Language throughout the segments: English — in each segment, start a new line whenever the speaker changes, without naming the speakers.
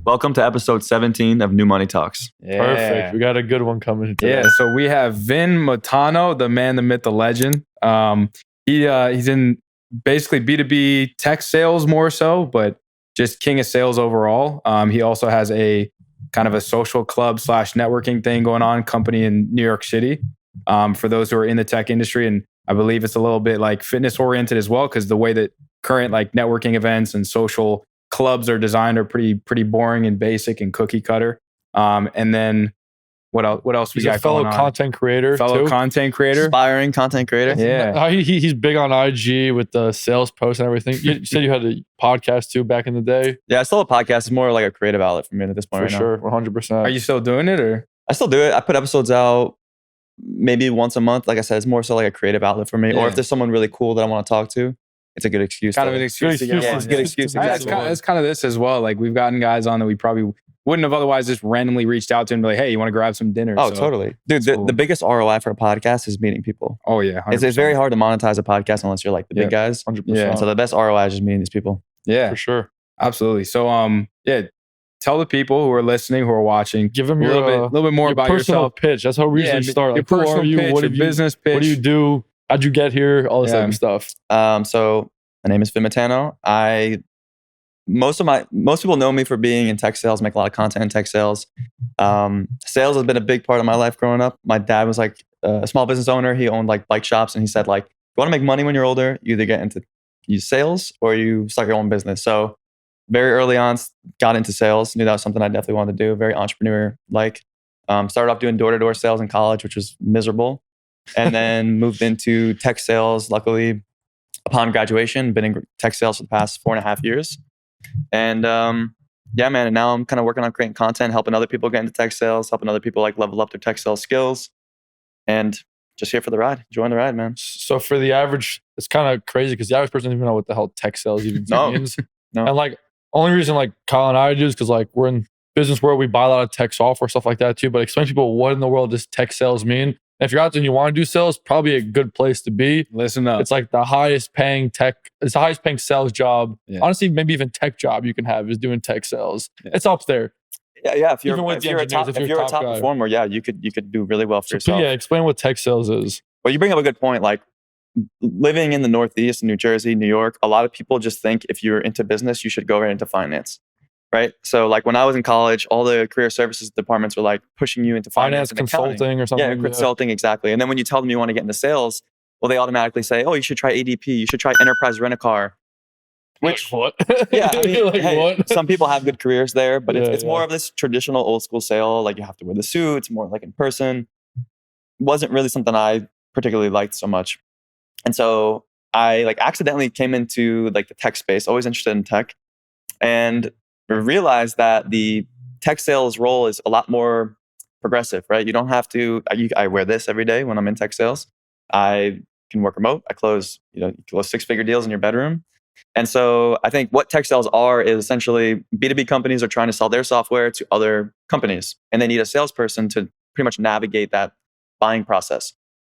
Welcome to episode 17 of New Money Talks.
Yeah.
Perfect. We got a good one coming today.
Yeah, so we have Vin Matano, the man, the myth, the legend. He's in basically B2B tech sales more so, but just king of sales overall. He also has a kind of a social club / networking thing going on, company in New York City, for those who are in the tech industry. And I believe it's a little bit like fitness oriented as well, because the way that current like networking events and social clubs are designed are pretty boring and basic and cookie cutter. And then what else we
He's
got
a fellow
going on?
content creator.
Content creator.
Aspiring content creator.
Yeah.
He's big on IG with the sales posts and everything. You said you had a podcast too back in the day.
Yeah, I still have a podcast. It's more like a creative outlet for me at this point
For
right
sure,
now.
100%.
Are you still doing it or?
I still do it. I put episodes out maybe once a month. Like I said, it's more so like a creative outlet for me.
Yeah.
Or if there's someone really cool that I want to talk to, it's a good excuse.
Kind
to-
of an excuse.
Good
to get
excuse.
on.
It's a good excuse.
That's
Exactly.
kind of this as well. Like we've gotten guys on that we probably wouldn't have otherwise just randomly reached out to and be like, hey, you want to grab some dinner?
Oh,
So-
totally. Dude,
cool.
the biggest ROI for a podcast is meeting people.
Oh yeah.
It's
100%.
very hard to monetize a podcast unless you're like the big guys.
100%.
Yeah.
And so the best ROI is just meeting these people.
Yeah,
For sure.
absolutely. So yeah, tell the people who are listening, who are watching,
Give him
a
your,
little bit more
your
about
personal
yourself.
pitch. That's how we usually start.
Your
Like, who
personal
are you?
pitch,
What
your
have you?
business pitch.
What do you do? How'd you get here? All this
Yeah.
type of stuff.
So my name is Vin Matano. Most people know me for being in tech sales, make a lot of content in tech sales. Sales has been a big part of my life growing up. My dad was like a small business owner. He owned like bike shops, and he said like, you want to make money when you're older, you either get into sales or you start your own business. So very early on, got into sales, knew that was something I definitely wanted to do, very entrepreneur-like. Started off doing door-to-door sales in college, which was miserable. And then moved into tech sales, luckily, upon graduation. Been in tech sales for the past 4.5 years. And yeah, man, and now I'm kind of working on creating content, helping other people get into tech sales, helping other people like level up their tech sales skills. And just here for the ride. Join the ride, man.
So for the average, it's kind of crazy because the average person doesn't even know what the hell tech sales even
No.
means.
No.
And like, only reason like Kyle and I do is because like we're in business world, we buy a lot of tech software, stuff like that too. But explain to people what in the world does tech sales mean. And if you're out there and you want to do sales, probably a good place to be.
Listen up.
It's like the highest paying sales job.
Yeah.
Honestly, maybe even tech job you can have is doing tech sales.
Yeah.
It's up there.
Yeah. If
Even
you're,
with
if
the
you're a
engineers,
top,
if
if
you're
you're
a
a top
top guy.
performer, yeah, you could do really well for
So
yourself.
yeah, explain what tech sales is.
Well, you bring up a good point. Like living in the Northeast, New Jersey, New York, a lot of people just think if you're into business, you should go right into finance. Right. So like when I was in college, all the career services departments were like pushing you into finance and accounting.
Consulting or something.
Yeah, consulting, exactly. And then when you tell them you want to get into sales, well, they automatically say, oh, you should try ADP. You should try Enterprise Rent-A-Car.
Which what?
Yeah, I mean,
like
hey,
what?
some people have good careers there, but it's
Yeah,
more
yeah.
of this traditional old school sale. Like you have to wear the suit. It's more like in person. Wasn't really something I particularly liked so much. And so I like accidentally came into like the tech space, always interested in tech, and realized that the tech sales role is a lot more progressive, right? You don't have to, I wear this every day when I'm in tech sales. I can work remote. I close 6-figure deals in your bedroom. And so I think what tech sales are is essentially B2B companies are trying to sell their software to other companies, and they need a salesperson to pretty much navigate that buying process.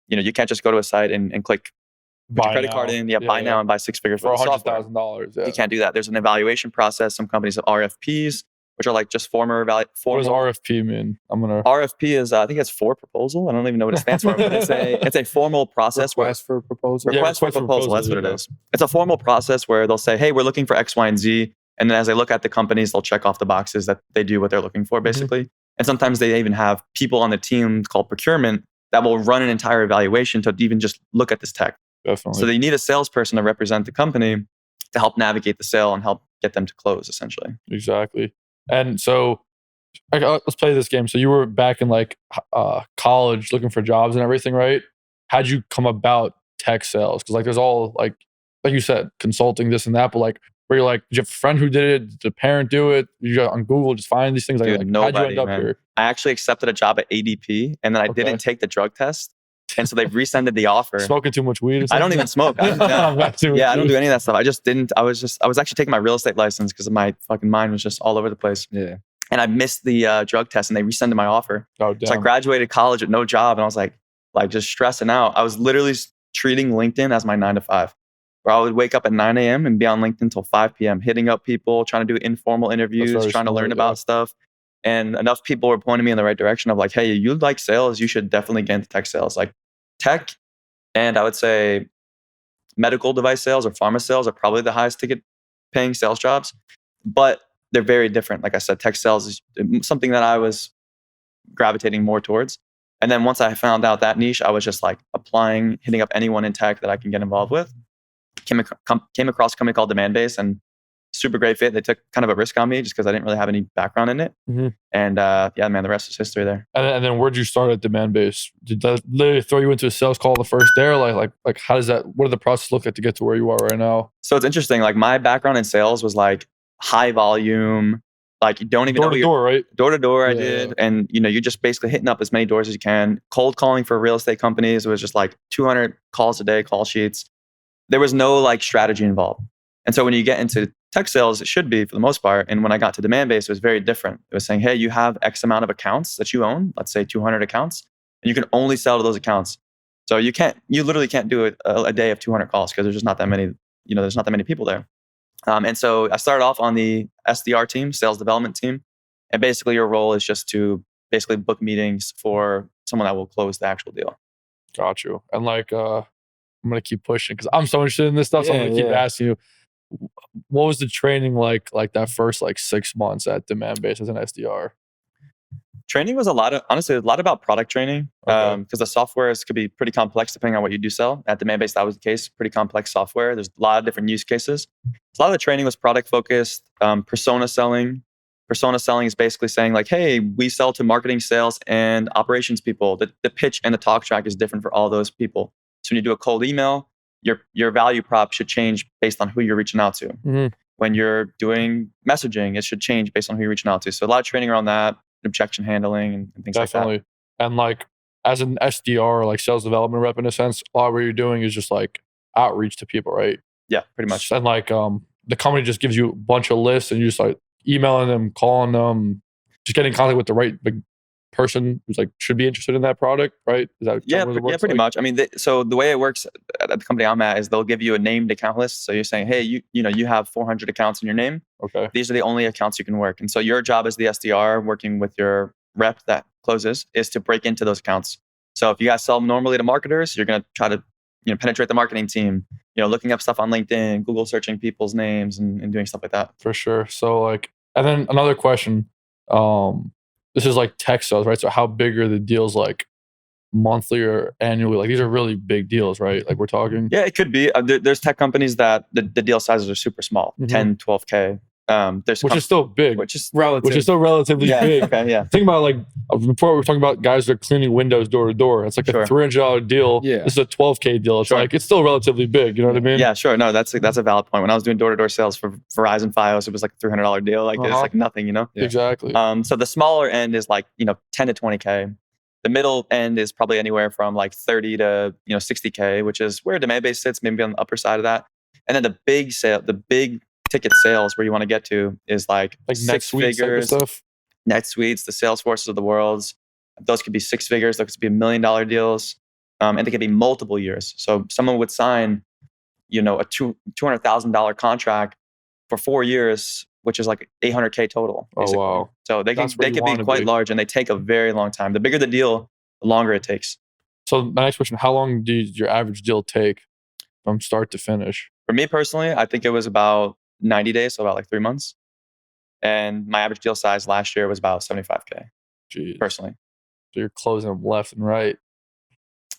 You can't just go to a site and click, put your credit card in, buy now and buy 6 figures
for
for the software.
$100,000. Yeah.
You can't do that. There's an evaluation process. Some companies have RFPs, which are like just
What does
formal.
RFP mean?
RFP is I think it's for proposal. I don't even know what it stands for, but it's a formal process where
Request for proposal.
Yeah,
request for
request for
proposal. That's what it
proposal,
is. It's a formal process where they'll say, hey, we're looking for X, Y, and Z. And then as they look at the companies, they'll check off the boxes that they do what they're looking for, basically. And sometimes they even have people on the team called procurement that will run an entire evaluation to even just look at this tech.
Definitely.
So they need a salesperson to represent the company to help navigate the sale and help get them to close, essentially.
Exactly. And so let's play this game. So you were back in like college looking for jobs and everything, right? How'd you come about tech sales? Because like there's all like you said, consulting, this and that, but like where you're like, did you have a friend who did it? Did the parent do it? You got on Google, just find these things.
Dude,
How'd you
nobody,
end up
man.
here?
I actually accepted a job at ADP, and then I
Okay.
didn't take the drug test. And so they rescinded the offer.
Smoking too much weed or something?
I don't even smoke. I don't do any of that stuff. I just didn't. I was actually taking my real estate license because my fucking mind was just all over the place.
Yeah.
And I missed the drug test, and they rescinded my offer.
Oh,
So I
damn.
graduated college with no job, and I was like just stressing out. I was literally treating LinkedIn as my 9 to 5. where I would wake up at 9 a.m. and be on LinkedIn until 5 p.m., hitting up people, trying to do informal interviews, trying to learn about stuff. And enough people were pointing me in the right direction of like, hey, you like sales, you should definitely get into tech sales. Like tech, and I would say medical device sales or pharma sales are probably the highest ticket paying sales jobs, but they're very different. Like I said, tech sales is something that I was gravitating more towards. And then once I found out that niche, I was just like applying, hitting up anyone in tech that I can get involved with. Came across a company called Demand Base, and super great fit. They took kind of a risk on me just because I didn't really have any background in it. And yeah, man, the rest is history there.
And then where'd you start at Demand Base? Did that literally throw you into a sales call the first day? Or like how does that, what did the process look like to get to where you are right now?
So it's interesting. Like my background in sales was like high volume, like you don't even
door to door, right?
Door to door, I did. And you're just basically hitting up as many doors as you can. Cold calling for real estate companies. It was just like 200 calls a day, call sheets. There was no like strategy involved. And so when you get into tech sales, it should be for the most part. And when I got to Demand Base, it was very different. It was saying, hey, you have X amount of accounts that you own, let's say 200 accounts, and you can only sell to those accounts. So you literally can't do a day of 200 calls because there's just not that many, there's not that many people there. And so I started off on the SDR team, sales development team. And basically your role is just to basically book meetings for someone that will close the actual deal.
Got you. And like, I'm going to keep pushing because I'm so interested in this stuff. So I'm going to keep asking you, what was the training like that first like 6 months at Demand Base as an SDR?
Training was honestly a lot about product training because the softwares could be pretty complex depending on what you do sell. At Demand Base, that was the case. Pretty complex software. There's a lot of different use cases. So a lot of the training was product focused. Persona selling. Persona selling is basically saying like, hey, we sell to marketing, sales, and operations people. The pitch and the talk track is different for all those people. So when you do a cold email, your value prop should change based on who you're reaching out to. When you're doing messaging, it should change based on who you're reaching out to. So a lot of training around that, objection handling and things like that.
And like as an SDR, like sales development rep in a sense, a lot of what you're doing is just like outreach to people, right?
Yeah, pretty much.
And like the company just gives you a bunch of lists and you just like emailing them, calling them, just getting in contact with the right person who's like should be interested in that product, right? Is that
pretty much. I mean, so the way it works at the company I'm at is they'll give you a named account list. So you're saying, hey, you have 400 accounts in your name.
Okay.
These are the only accounts you can work. And so your job as the SDR working with your rep that closes is to break into those accounts. So if you guys sell normally to marketers, you're going to try to penetrate the marketing team, looking up stuff on LinkedIn, Google searching people's names and doing stuff like that.
For sure. So like, and then another question, this is like tech sales, right? So how big are the deals like monthly or annually? Like these are really big deals, right? Like we're talking.
Yeah, it could be. There's tech companies that the deal sizes are super small, 10, 12K.
Which is still big.
Which is
still relatively big.
Okay, yeah.
Think about like before we were talking about guys that are cleaning windows door to door. It's like a $300 deal. Yeah. This is a $12K deal. It's like it's still relatively big. You know what I mean?
Yeah, sure. No, that's a valid point. When I was doing door to door sales for Verizon Fios, it was like a $300 deal. Like it's like nothing,
Yeah. Exactly.
So the smaller end is like 10 to 20K. The middle end is probably anywhere from like 30 to 60K, which is where Demand Base sits, maybe on the upper side of that. And then the big ticket sales where you want to get to is like six figures. NetSuites, the Salesforces of the world. Those could be 6 figures. Those could be $1 million deals. And they could be multiple years. So someone would sign, a $200,000 contract for 4 years, which is like $800K total. Basically. Oh, wow. So they can be quite large and they take a very long time. The bigger the deal, the longer it takes.
So my next question, how long did your average deal take from start to finish?
For me personally, I think it was about 90 days, so about like 3 months. And my average deal size last year was about 75K.
Jeez.
Personally.
So you're closing them left and right.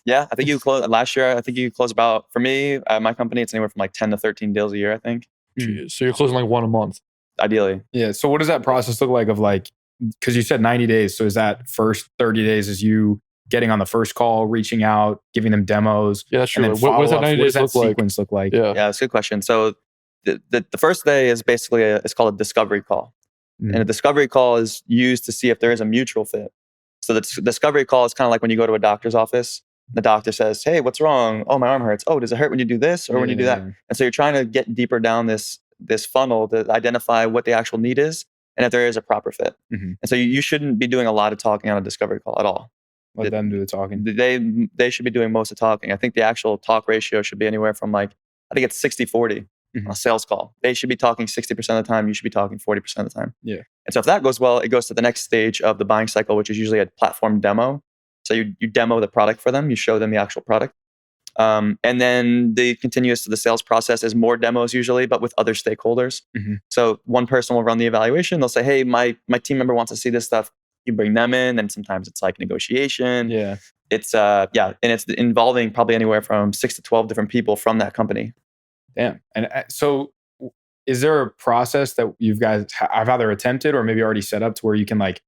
Yeah, I think last year, I think you close about, for me, at my company, it's anywhere from like 10 to 13 deals a year, I think.
Jeez. So you're closing like one a month?
Ideally.
Yeah. So what does that process look like of like, because you said 90 days. So is that first 30 days is you getting on the first call, reaching out, giving them demos?
Yeah, sure. What does that 90 days
sequence look like?
Yeah, that's a good question. So the first day is basically it's called a discovery call. And a discovery call is used to see if there is a mutual fit. So the discovery call is kind of like when you go to a doctor's office. The doctor says, hey, what's wrong? Oh, my arm hurts. Oh, does it hurt when you do this or when you do that? And so you're trying to get deeper down this funnel to identify what the actual need is and if there is a proper fit. And so you shouldn't be doing a lot of talking on a discovery call at all.
Let them do the talking.
They should be doing most of the talking. I think the actual talk ratio should be anywhere from like I think it's 60-40 on a sales call. They should be talking 60% of the time. You should be talking 40% of the time.
Yeah.
And so if that goes well, it goes to the next stage of the buying cycle, which is usually a platform demo. So you demo the product for them. You show them the actual product. And then the continuous to the sales process is more demos usually, but with other stakeholders. So one person will run the evaluation. They'll say, hey, my team member wants to see this stuff. You bring them in, and sometimes it's like negotiation.
Yeah.
It's and it's involving probably anywhere from 6 to 12 different people from that company.
Damn. And so is there a process that you guys have either attempted or maybe already set up to where you can like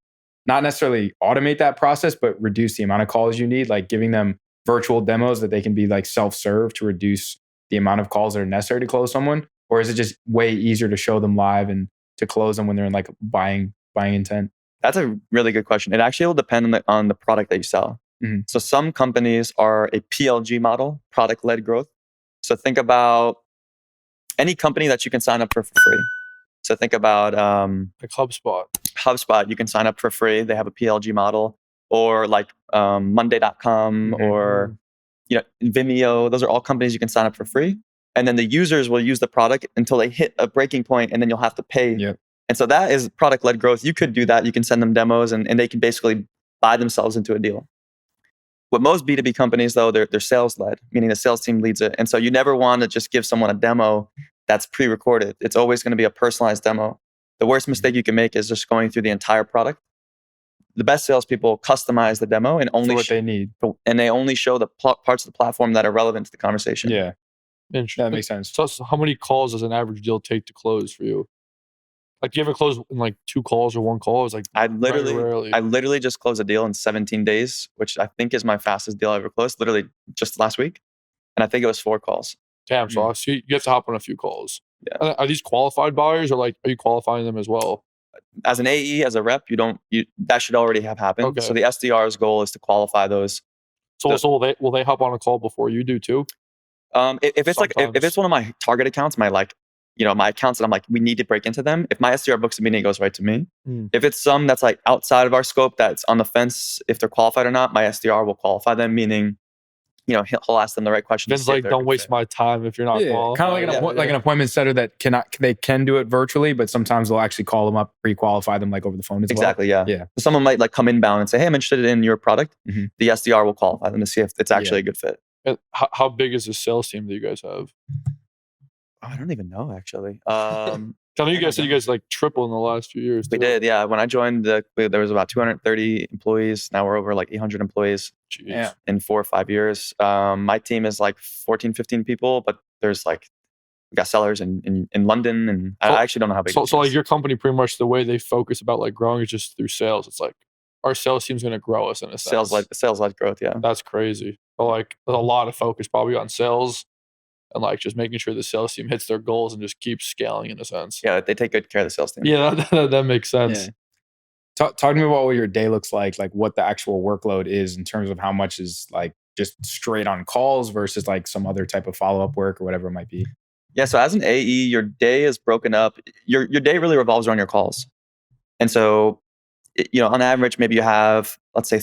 not necessarily automate that process, but reduce the amount of calls you need, like giving them virtual demos that they can be like self-serve to reduce the amount of calls that are necessary to close someone? Or is it just way easier to show them live and to close them when they're in like buying intent?
That's a really good question. It actually will depend on the product that you sell. So some companies are a PLG model, product-led growth. So think about any company that you can sign up for free. So think about
like HubSpot.
HubSpot, you can sign up for free. They have a PLG model. Or like Monday.com or Vimeo. Those are all companies you can sign up for free. And then the users will use the product until they hit a breaking point, and then you'll have to pay. And so that is product-led growth. You could do that. You can send them demos, and they can basically buy themselves into a deal. With most B2B companies, though, they're sales-led, meaning the sales team leads it. And so you never want to just give someone a demo that's pre-recorded. It's always going to be a personalized demo. The worst mistake you can make is just going through the entire product. The best salespeople customize the demo and only
what they need,
and they only show the parts of the platform that are relevant to the conversation.
Yeah,
interesting.
That makes sense.
So how many calls does an average deal take to close for you? Like, do you ever close in like 2 calls or 1 call? It's like
I literally just closed a deal in 17 days, which I think is my fastest deal I ever closed. Literally just last week, and I think it was 4 calls.
Damn, so you have to hop on a few calls.
Yeah.
Are these qualified buyers, or like are you qualifying them as well?
As an AE, as a rep, that should already have happened.
Okay.
So the SDR's goal is to qualify those.
So will they hop on a call before you do too?
If it's one of my target accounts, my accounts that I'm like, we need to break into them. If my SDR books a meeting, it goes right to me. If it's some that's like outside of our scope, that's on the fence, if they're qualified or not, my SDR will qualify them, meaning, he'll ask them the right questions.
It's like, don't waste my time if you're not qualified.
Kind of like an appointment setter that they can do it virtually, but sometimes they'll actually call them up, pre-qualify them like over the phone as
exactly,
well.
Yeah. Someone might like come inbound and say, hey, I'm interested in your product. The SDR will qualify them to see if it's actually a good fit.
And how big is the sales team that you guys have?
I don't even know, actually.
I know you guys said you guys like tripled in the last few years.
We did, yeah. When I joined, there was about 230 employees. Now we're over like 800 employees in 4 or 5 years. My team is like 14, 15 people, but there's like, we got sellers in London, and I actually don't know how big.
So like your company, pretty much the way they focus about like growing is just through sales. It's like our sales team's going to grow us in a sense.
Sales-led growth, yeah.
That's crazy. But like there's a lot of focus probably on sales. And like just making sure the sales team hits their goals and just keeps scaling in a sense.
Yeah, they take good care of the sales team.
Yeah, that makes sense.
Yeah. Talk to me about what your day looks like what the actual workload is in terms of how much is like just straight on calls versus like some other type of follow-up work or whatever it might be.
Yeah, so as an AE, your day is broken up. Your day really revolves around your calls. And so, on average, maybe you have, let's say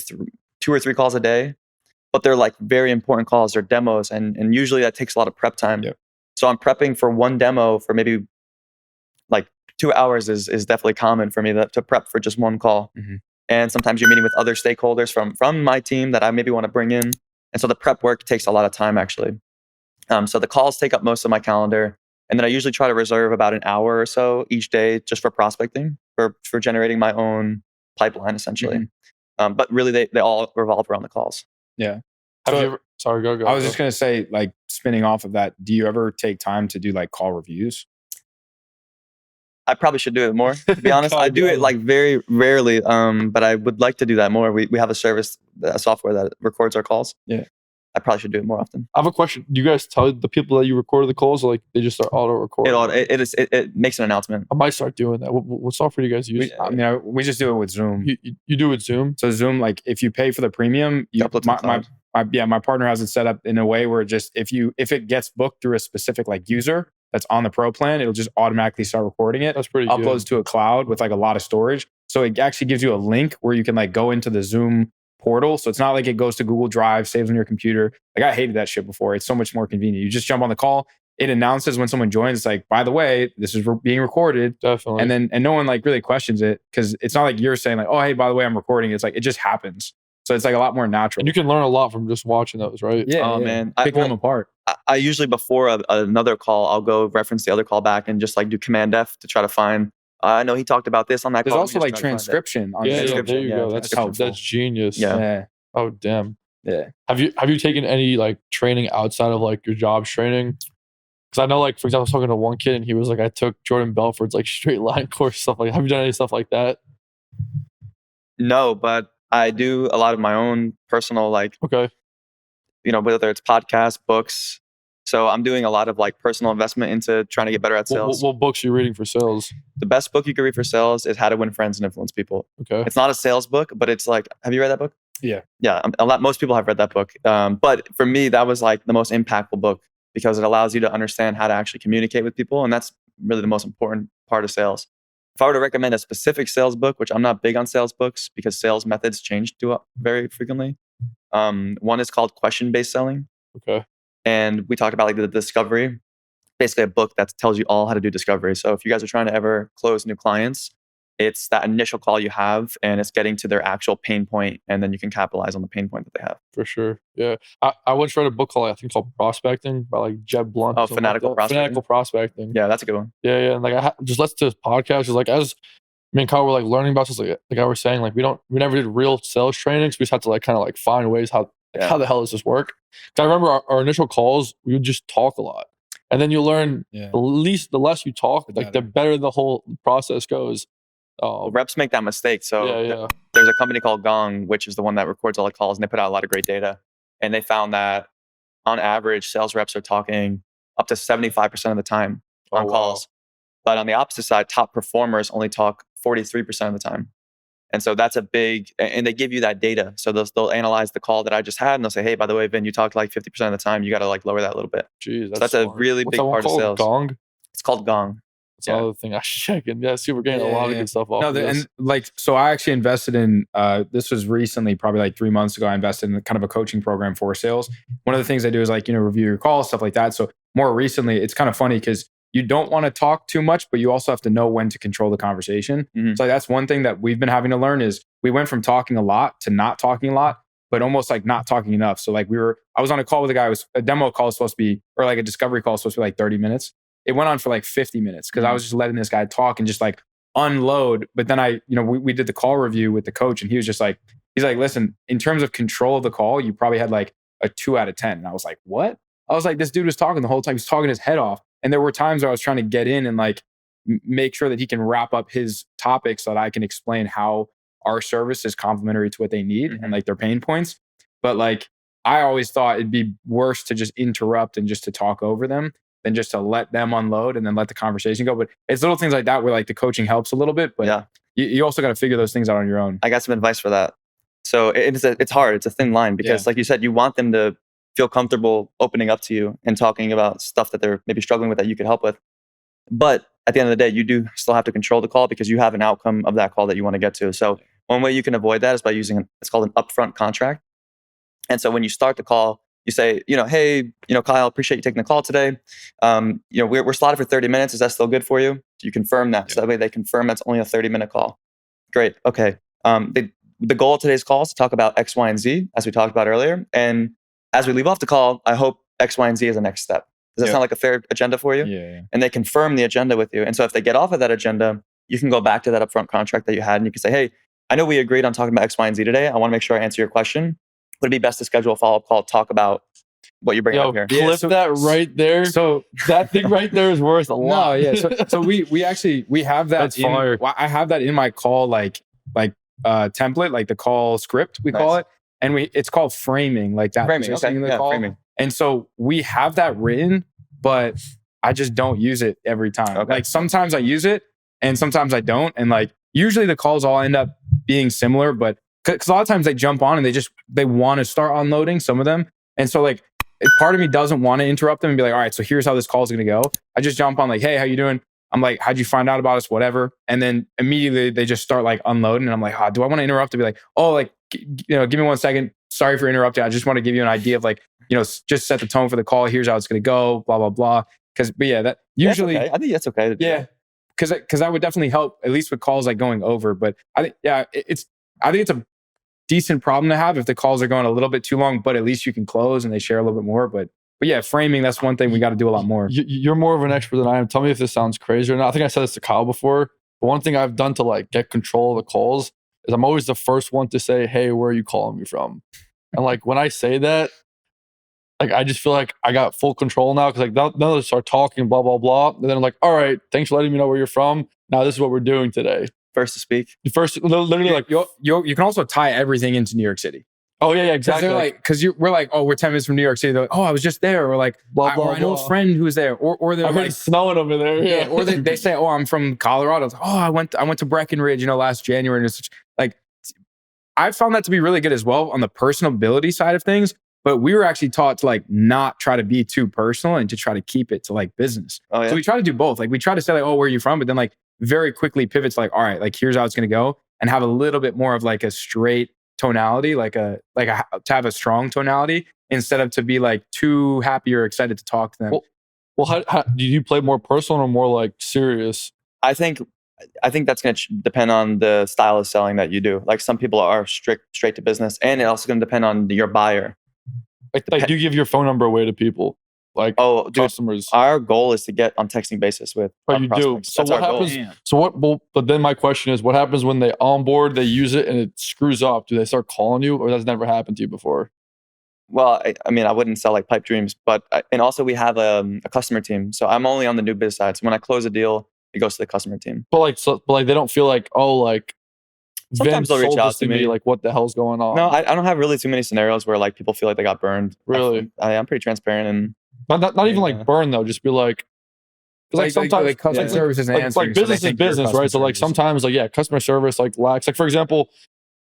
2 or 3 calls a day. But they're like very important calls. They're demos. And usually that takes a lot of prep time.
Yep.
So I'm prepping for one demo for maybe like 2 hours is definitely common for me to prep for just one call. And sometimes you're meeting with other stakeholders from my team that I maybe want to bring in. And so the prep work takes a lot of time, actually. So the calls take up most of my calendar. And then I usually try to reserve about an hour or so each day just for prospecting, for generating my own pipeline, essentially. But really, they all revolve around the calls.
Yeah.
Sorry, go.
I was just going to say, like, spinning off of that, do you ever take time to do like call reviews?
I probably should do it more, to be honest. I do it like very rarely, but I would like to do that more. We have a software that records our calls.
Yeah.
I probably should do it more often.
I have a question. Do you guys tell the people that you recorded the calls, or like they just start auto recording?
It makes an announcement.
I might start doing that. What software do you guys use?
We just do it with Zoom.
You do it with Zoom?
So Zoom, like if you pay for the premium, my partner has it set up in a way where just if it gets booked through a specific like user that's on the pro plan, it'll just automatically start recording it.
That's pretty good.
Uploads to a cloud with like a lot of storage. So it actually gives you a link where you can like go into the Zoom portal. So it's not like it goes to Google Drive, saves on your computer. Like I hated that shit before. It's so much more convenient. You just jump on the call, it announces when someone joins, it's like, by the way, this is being recorded.
Definitely.
And no one like really questions it, because it's not like you're saying like, oh, hey, by the way, I'm recording. It's like, it just happens. So it's like a lot more natural.
And you can learn a lot from just watching those, right?
Yeah.
Oh, man.
Picking them apart.
I usually before another call, I'll go reference the other call back and just like do Command F to try to find. I know he talked about this on that
There's
call.
also like transcription. On
Yeah,
the
there you go.
That's helpful.
That's genius.
Yeah.
Oh, damn.
Yeah.
Have you taken any like training outside of like your jobs training? Because I know, like, for example, I was talking to one kid and he was like, I took Jordan Belfort's like straight line course, stuff like that. Have you done any stuff like that?
No, but I do a lot of my own personal, like,
Okay.
whether it's podcasts, books. So I'm doing a lot of like personal investment into trying to get better at sales.
What books are you reading for sales?
The best book you can read for sales is How to Win Friends and Influence People.
Okay.
It's not a sales book, but it's like, have you read that book?
Yeah.
Yeah. Most people have read that book. But for me, that was like the most impactful book because it allows you to understand how to actually communicate with people. And that's really the most important part of sales. If I were to recommend a specific sales book, which I'm not big on sales books because sales methods change very frequently. One is called Question-Based Selling.
Okay.
And we talked about like the discovery, basically a book that tells you all how to do discovery. So if you guys are trying to ever close new clients, it's that initial call you have and it's getting to their actual pain point, and then you can capitalize on the pain point that they have.
For sure. Yeah. I once read a book called Prospecting by like Jeb Blunt.
Oh, Fanatical Prospecting.
Fanatical Prospecting.
Yeah, that's a good one.
Yeah. And like just listen to this podcast. It's like as me and Kyle were like learning about this, like I was saying, like we never did real sales training. So we just had to like kind of like find ways how the hell does this work? Because I remember our initial calls, we would just talk a lot. And then you learn the less you talk, like the better the whole process goes.
Reps make that mistake. So there's a company called Gong, which is the one that records all the calls, and they put out a lot of great data. And they found that on average, sales reps are talking up to 75% of the time on calls. But on the opposite side, top performers only talk 43% of the time. And so that's a big, and they give you that data. So they'll analyze the call that I just had and they'll say, hey, by the way, Vin, you talked like 50% of the time. You got to like lower that a little bit.
Jeez,
that's a really big part of sales.
Gong?
It's called Gong.
That's another thing I should check in. Yeah, see, we're getting a lot of good stuff off of this.
And like, so I actually invested in, this was recently, probably like 3 months ago, I invested in kind of a coaching program for sales. One of the things I do is like, review your calls, stuff like that. So more recently, it's kind of funny because you don't want to talk too much, but you also have to know when to control the conversation.
Mm-hmm.
So that's one thing that we've been having to learn is we went from talking a lot to not talking a lot, but almost like not talking enough. So like I was on a call with a guy, it was a demo call supposed to be, or like a discovery call supposed to be like 30 minutes. It went on for like 50 minutes because I was just letting this guy talk and just like unload. But then we did the call review with the coach and he was just like, he's like, listen, in terms of control of the call, you probably had like a 2 out of 10. And I was like, what? I was like, this dude was talking the whole time. He was talking his head off. And there were times where I was trying to get in and like make sure that he can wrap up his topic so that I can explain how our service is complementary to what they need and like their pain points. But like, I always thought it'd be worse to just interrupt and just to talk over them than just to let them unload and then let the conversation go. But it's little things like that where like the coaching helps a little bit, but you also got to figure those things out on your own.
I got some advice for that. So it's hard. It's a thin line because like you said, you want them to feel comfortable opening up to you and talking about stuff that they're maybe struggling with that you could help with. But at the end of the day, you do still have to control the call because you have an outcome of that call that you want to get to. So one way you can avoid that is by using it's called an upfront contract. And so when you start the call, you say, hey, Kyle, appreciate you taking the call today. We're slotted for 30 minutes. Is that still good for you? You confirm that. So that way they confirm that's only a 30-minute call. Great. Okay. The goal of today's call is to talk about X, Y, and Z, as we talked about earlier. And as we leave off the call, I hope X, Y, and Z is the next step. Does that sound like a fair agenda for you?
Yeah.
And they confirm the agenda with you. And so if they get off of that agenda, you can go back to that upfront contract that you had and you can say, hey, I know we agreed on talking about X, Y, and Z today. I want to make sure I answer your question. Would it be best to schedule a follow-up call, talk about what you're bringing up here?
Clip that right there. So that thing right there is worth a lot.
No, yeah. So we have that.
That's fire.
I have that in my call template, like the call script we call it, and it's called framing, like that.
Framing, okay,
call.
Framing.
And so we have that written, but I just don't use it every time.
Okay.
Like sometimes I use it, and sometimes I don't. And like usually the calls all end up being similar, but because a lot of times they jump on and they want to start unloading, some of them. And so like part of me doesn't want to interrupt them and be like, all right, so here's how this call is going to go. I just jump on like, hey, how you doing? I'm like, how'd you find out about us? Whatever. And then immediately they just start like unloading. And I'm like, do I want to interrupt to be like, oh, like, give me 1 second. Sorry for interrupting. I just want to give you an idea of like, just set the tone for the call. Here's how it's going to go, blah, blah, blah. but yeah, that
That's
usually,
okay. I think that's okay to do.
yeah, because that would definitely help, at least with calls like going over. But I think, yeah, I think it's a decent problem to have if the calls are going a little bit too long, but at least you can close and they share a little bit more. But yeah, framing, that's one thing we got to do a lot more.
You're more of an expert than I am. Tell me if this sounds crazy or not. I think I said this to Kyle before. But one thing I've done to like get control of the calls is I'm always the first one to say, "Hey, where are you calling me from?" And like when I say that, like I just feel like I got full control now because like now they start talking, blah blah blah, and then I'm like, "All right, thanks for letting me know where you're from. Now this is what we're doing today."
First to speak.
First, literally, like,
you can also tie everything into New York City.
oh yeah, exactly.
Because we're like, oh, we're 10 minutes from New York City. They're like, oh, I was just there. Or like,
blah, blah,
I know
blah.
a friend who's there. Or they're
I heard
like,
it's snowing over there. Yeah.
or they say, oh, I'm from Colorado. It's like, oh, I went to Breckenridge, last January. And it's like, I found that to be really good as well on the personability side of things. But we were actually taught to like not try to be too personal and to try to keep it to like business.
Oh, yeah?
So we try to do both. Like we try to say like, oh, where are you from? But then like very quickly pivots like, all right, like here's how it's going to go, and have a little bit more of like a straight tonality, to have a strong tonality instead of to be like too happy or excited to talk to them.
Well, how do you play more personal or more like serious?
I think that's going to depend on the style of selling that you do. Like some people are straight to business, and it's also going to depend on your buyer.
Like do you give your phone number away to people? Like,
dude,
customers.
Our goal is to get on texting basis with our
you
prospects.
do. So
That's
what
our goal.
happens? So what? Well, but then my question is, what happens when they onboard, they use it, and it screws up? Do they start calling you, or that's never happened to you before?
Well, I mean, I wouldn't sell like pipe dreams, but and also we have a customer team. So I'm only on the new biz side. So when I close a deal, it goes to the customer team.
But they don't feel like, oh, like
sometimes they'll reach out to me
like, what the hell's going on?
No, I don't have really too many scenarios where like people feel like they got burned.
Really?
I'm pretty transparent and
not even like burn though. Just be like,
like sometimes customer service is answering.
Like business is business, right? So like sometimes like customer service like lacks. Like for example,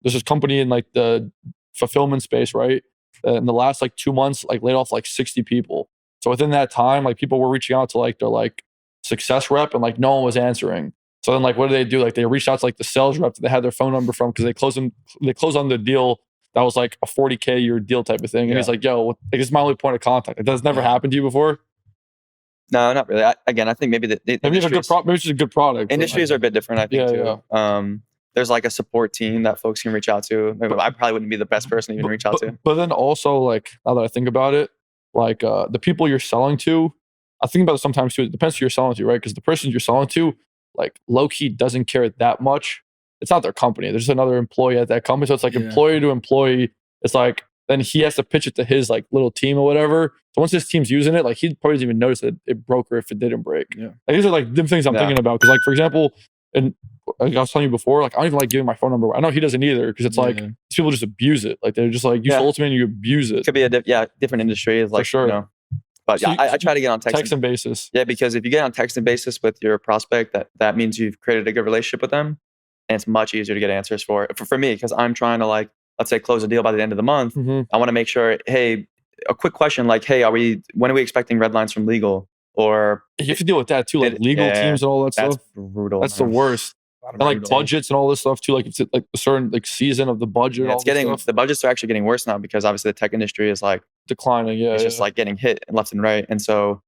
there's this company in like the fulfillment space, right? In the last like 2 months, like laid off like 60 people. So within that time, like people were reaching out to like their like success rep, and like no one was answering. So then like what do? Like they reached out to like the sales rep that they had their phone number from, because they closed on the deal that was like a 40K a year deal type of thing. And he's like, yo, this is my only point of contact. Like, that's never happened to you before?
No, not really. I think maybe maybe
it's a good maybe it's just a good product.
Industries are a bit different, I think, too.
Yeah.
There's like a support team that folks can reach out to. I probably wouldn't be the best person to even reach out to.
But then also, like, now that I think about it, like the people you're selling to, I think about it sometimes too. It depends who you're selling to, right? Because the person you're selling to, like, low key doesn't care that much. It's not their company. There's just another employee at that company. So it's like employee to employee. It's like, then he has to pitch it to his like little team or whatever. So once his team's using it, like he probably doesn't even notice that it broke or if it didn't break.
Yeah.
Like these are like the things I'm thinking about. Because like, for example, and like I was telling you before, like I don't even like giving my phone number. I know he doesn't either, because it's like these people just abuse it. Like they're just like, you sold to me and you abuse it.
Could be a different industry. It's like,
for sure.
You know, but
so
I try to get on
texting basis.
Yeah, because if you get on texting basis with your prospect, that means you've created a good relationship with them, and it's much easier to get answers for me, because I'm trying to, like, let's say close a deal by the end of the month.
Mm-hmm.
I want to make sure, hey, a quick question like, hey, when are we expecting red lines from legal? Or
you have to deal with that too, like legal teams and all that stuff.
That's brutal.
That's the worst. And like budgets and all this stuff too. Like it's like a certain like season of the budget.
Yeah, the budgets are actually getting worse now, because obviously the tech industry is like
declining. Yeah,
it's just like getting hit left and right. And so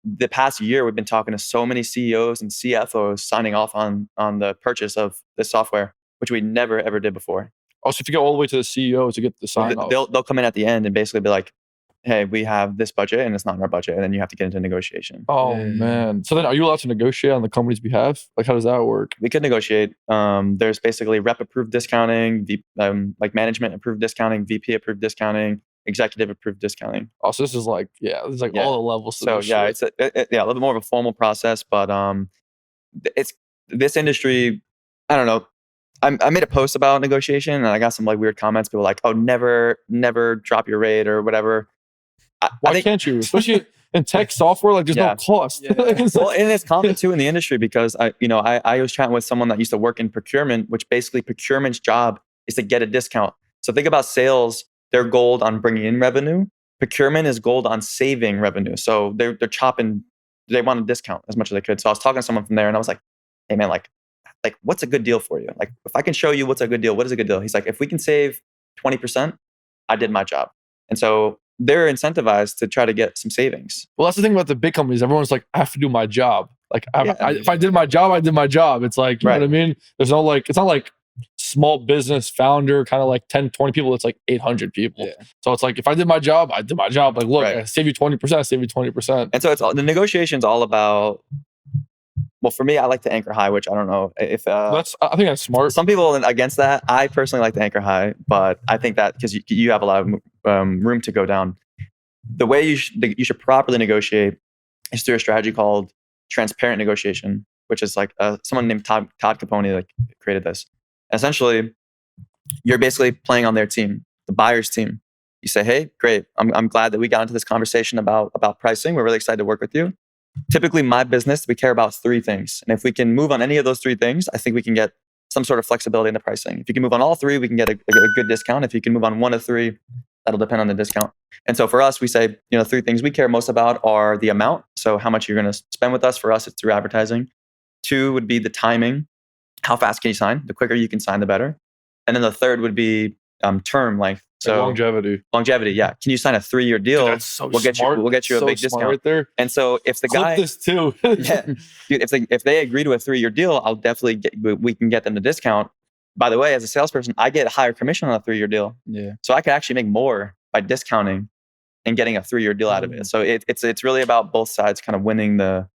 the past year, we've been talking to so many CEOs and CFOs signing off on the purchase of this software, which we never ever did before.
Oh, so if you go all the way to the CEO to get the sign off,
they'll come in at the end and basically be like, hey, we have this budget and it's not in our budget. And then you have to get into negotiation.
Oh, man. So then are you allowed to negotiate on the company's behalf? Like, how does that work?
We could negotiate. There's basically rep approved discounting, like management approved discounting, VP approved discounting, executive approved discounting.
Oh, so this is like, there's like all the levels.
So yeah, it's a little bit more of a formal process, but it's this industry. I don't know. I made a post about negotiation and I got some like weird comments. People were like, oh, never drop your rate or whatever.
Why can't you? Especially in tech software, like there's no cost.
Well, and it's common too in the industry, because I was chatting with someone that used to work in procurement, which basically procurement's job is to get a discount. So think about sales, they're gold on bringing in revenue. Procurement is gold on saving revenue. So they're chopping, they want a discount as much as they could. So I was talking to someone from there and I was like, hey man, like what's a good deal for you? Like if I can show you what's a good deal, what is a good deal? He's like, if we can save 20%, I did my job. And so they're incentivized to try to get some savings.
Well, that's the thing about the big companies. Everyone's like, I have to do my job. Like, if I did my job, I did my job. It's like, you know what I mean? There's no like, it's not like small business founder, kind of like 10, 20 people. It's like 800 people. Yeah. So it's like, if I did my job, I did my job. Like, look, I save you 20%, I save you 20%.
And so it's the negotiation's all about, well, for me, I like to anchor high, which I don't know if
I think that's smart.
Some people are against that. I personally like to anchor high, but I think that because you have a lot of room to go down. The way you should properly negotiate is through a strategy called transparent negotiation, which is like someone named Todd Capone like created this. Essentially, you're basically playing on their team, the buyer's team. You say, hey, great. I'm glad that we got into this conversation about pricing. We're really excited to work with you. Typically, my business, we care about 3 things. And if we can move on any of those 3 things, I think we can get some sort of flexibility in the pricing. If you can move on all 3, we can get a good discount. If you can move on 1 of 3, that'll depend on the discount. And so for us, we say, 3 things we care most about are the amount. So how much you're going to spend with us. For us, it's through advertising. 2 would be the timing. How fast can you sign? The quicker you can sign, the better. And then the 3rd would be term length. So longevity, yeah. Can you sign a 3-year deal?
Dude, that's so
we'll get you a big discount
right there.
And so if the guy,
this too,
yeah, dude, if they agree to a 3-year deal, I'll definitely we can get them the discount. By the way, as a salesperson, I get a higher commission on a 3-year deal.
Yeah.
So I could actually make more by discounting and getting a 3-year deal out of it. So it's really about both sides kind of winning the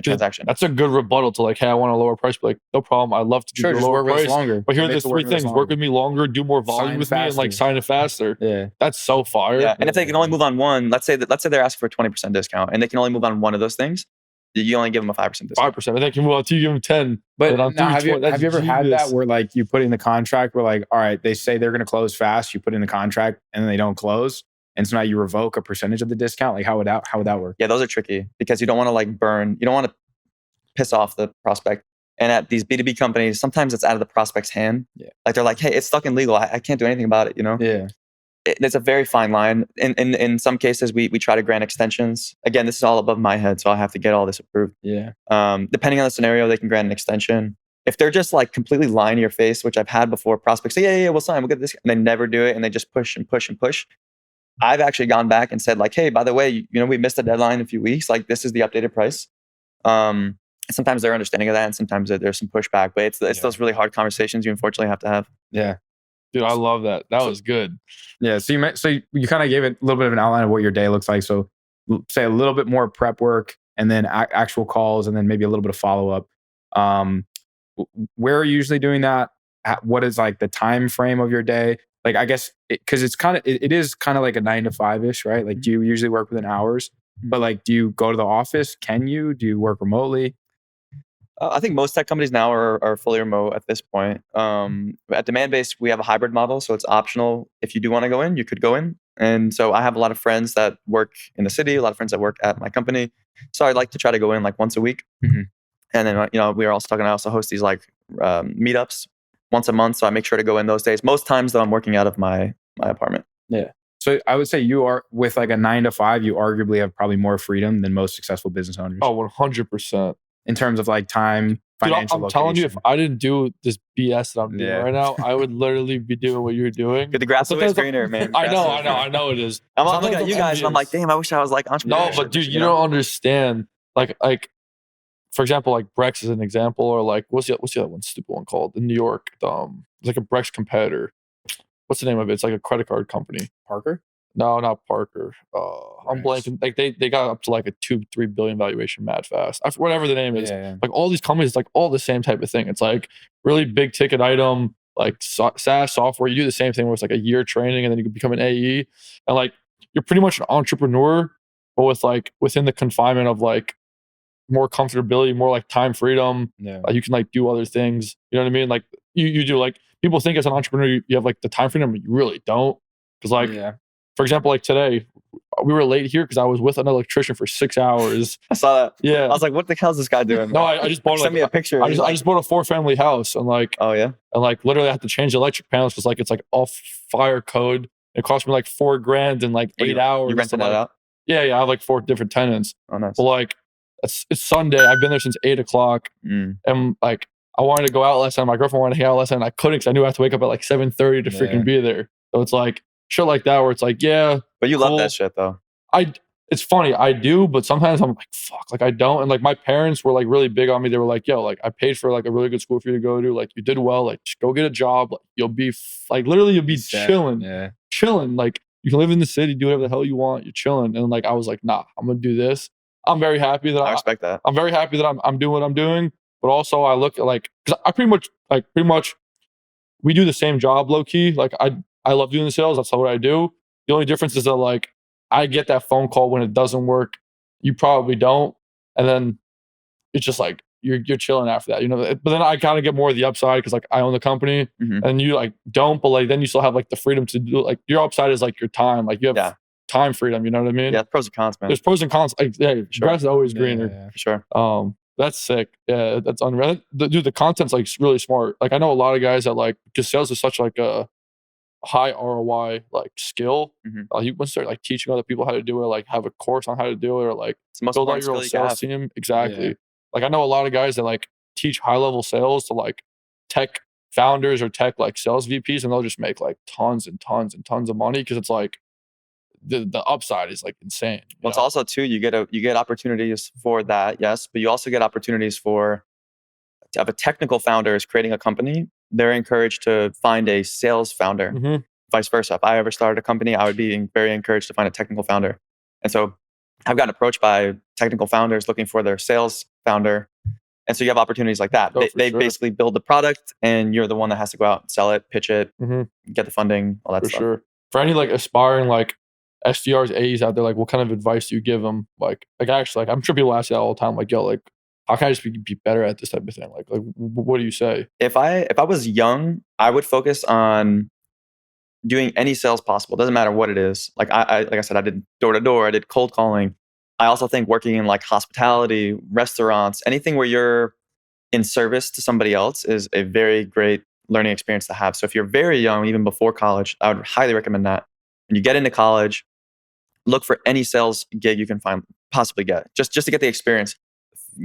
transaction.
That's a good rebuttal to like, hey, I want a lower price. But like, no problem. I'd love to do
just
lower
work
price.
with us longer.
But here are the 3 things: work with me longer, do more volume with me, and like sign it faster.
Yeah,
that's so fire.
Yeah, and if they can only move on 1, let's say they're asking for a 20% discount, and they can only move on 1 of those things, you only give them a 5% discount.
5%. And they can move on 2, you give them 10.
But now, have you ever had that where like you put in the contract where like, all right, they say they're going to close fast, you put in the contract, and then they don't close, and so now you revoke a percentage of the discount? Like how would that work?
Yeah, those are tricky because you don't want to like burn. You don't want to piss off the prospect. And at these B2B companies, sometimes it's out of the prospect's hand.
Yeah.
Like they're like, hey, it's stuck in legal. I can't do anything about it,
Yeah.
It's a very fine line. In some cases, we try to grant extensions. Again, this is all above my head, so I have to get all this approved.
Yeah.
Depending on the scenario, they can grant an extension. If they're just like completely lying to your face, which I've had before, prospects say, yeah, we'll sign, we'll get this. And they never do it, and they just push and push and push. I've actually gone back and said like, hey, by the way, we missed the deadline a few weeks. Like this is the updated price. Sometimes they're understanding of that, and sometimes there's some pushback. But it's those really hard conversations you unfortunately have to have.
Yeah,
dude, I love that. That was good.
Yeah, so you kind of gave it a little bit of an outline of what your day looks like. So say a little bit more prep work, and then actual calls, and then maybe a little bit of follow up. Where are you usually doing that? What is like the time frame of your day? Like I guess because it is kind of like a 9 to 5 ish, right? Like do you usually work within hours? But like, do you go to the office? Do you work remotely?
I think most tech companies now are fully remote at this point. At Demandbase, we have a hybrid model, so it's optional. If you do want to go in, you could go in. And so I have a lot of friends that work in the city, a lot of friends that work at my company. So I'd like to try to go in like once a week. Mm-hmm. And then we are also talking. I also host these like meetups once a month, so I make sure to go in those days. Most times, though, I'm working out of my apartment.
Yeah. So I would say you are with like a 9 to 5. You arguably have probably more freedom than most successful business owners.
Oh, 100%.
In terms of like time, financial.
Dude, I'm telling you, if I didn't do this BS that I'm doing right now, I would literally be doing what you're doing.
The grass is always greener, man.
I know it is.
I'm looking at you guys, and I'm like, damn, I wish I was like entrepreneur.
No, but dude, you don't understand. Like, for example, like Brex is an example, or like what's the other one, stupid one called in New York? It's like a Brex competitor. What's the name of it? It's like a credit card company.
Parker?
No, not Parker. I'm blanking. Like they got up to like a 2-3 billion valuation mad fast. Whatever the name is.
Yeah. Like
all these companies, it's like all the same type of thing. It's like really big ticket item, like SaaS software. You do the same thing where it's like a year training and then you can become an AE. And like you're pretty much an entrepreneur, but with like within the confinement of like more comfortability, more like time freedom.
Yeah.
You can like do other things. You know what I mean? Like you do like people think as an entrepreneur you have like the time freedom, but you really don't. Because like for example, like today, we were late here because I was with an electrician for 6 hours.
I saw that.
Yeah.
I was like, what the hell is this guy doing?
No, I just bought
Send me a picture.
I just bought a 4-family house and like,
oh yeah.
And like literally I had to change the electric panels because like it's like off fire code. It cost me like $4,000 in like 8 hours.
You rented that out?
Yeah. I have like 4 different tenants.
Oh nice.
But like it's Sunday. I've been there since 8 o'clock. And like I wanted to go out last night. My girlfriend wanted to hang out last night and I couldn't because I knew I had to wake up at like 7:30 to freaking be there. So it's like shit like that where it's like, yeah,
But you love
cool.
that shit though.
It's funny, I do, but sometimes I'm like, fuck, like I don't. And like my parents were like really big on me. They were like, yo, like I paid for like a really good school for you to go to. Like you did well. Like just go get a job. Like you'll be like literally you'll be chilling.
Yeah.
Chilling. Like you can live in the city, do whatever the hell you want. You're chilling. And like I was like, nah, I'm gonna do this. I'm very happy that
I respect that.
I'm very happy that I'm doing what I'm doing. But also I look at like, because I pretty much we do the same job low key. Like I love doing the sales. That's what I do. The only difference is that like I get that phone call when it doesn't work. You probably don't. And then it's just like you're chilling after that, you know. But then I kind of get more of the upside because like I own the company, and you like don't, but like then you still have like the freedom to do like your upside is like your time. Like you have time freedom, you know what I mean?
Yeah, pros and cons, man.
There's pros and cons. Like, yeah, grass is always greener.
For sure.
That's sick. Yeah, that's unreal. Dude, the content's like really smart. Like I know a lot of guys that like, because sales is such like a high ROI like skill. You want to start like teaching other people how to do it, like have a course on how to do it, or like
It's the most
build out
important
your own
skill you can
sales
have.
team. Exactly.
Yeah.
Like I know a lot of guys that like teach high level sales to like tech founders or tech like sales VPs, and they'll just make like tons and tons and tons of money because it's like the upside is like insane.
Well, it's also too, you get opportunities for that, yes, but you also get opportunities for to have a technical founder is creating a company. They're encouraged to find a sales founder. Vice versa. If I ever started a company, I would be very encouraged to find a technical founder. And so I've gotten approached by technical founders looking for their sales founder. And so you have opportunities like that. They basically build the product and you're the one that has to go out and sell it, pitch it, get the funding, all that
for
stuff.
sure. For any like aspiring like SDRs, AEs out there, like what kind of advice do you give them? Like actually, like I'm sure people ask that all the time. Like, yo, like how can I just be better at this type of thing? Like what do you say?
If I was young, I would focus on doing any sales possible. Doesn't matter what it is. Like I said, I did door to door. I did cold calling. I also think working in like hospitality, restaurants, anything where you're in service to somebody else is a very great learning experience to have. So if you're very young, even before college, I would highly recommend that. When you get into college, look for any sales gig you can possibly get, just to get the experience.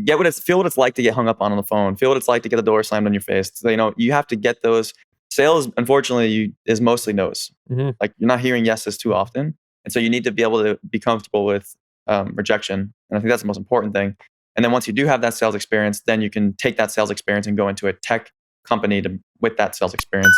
Feel what it's like to get hung up on the phone. Feel what it's like to get the door slammed on your face. So, you have to get those. Sales, unfortunately, is mostly no's. Like you're not hearing yeses too often, and so you need to be able to be comfortable with rejection. And I think that's the most important thing. And then once you do have that sales experience, then you can take that sales experience and go into a tech company with that sales experience.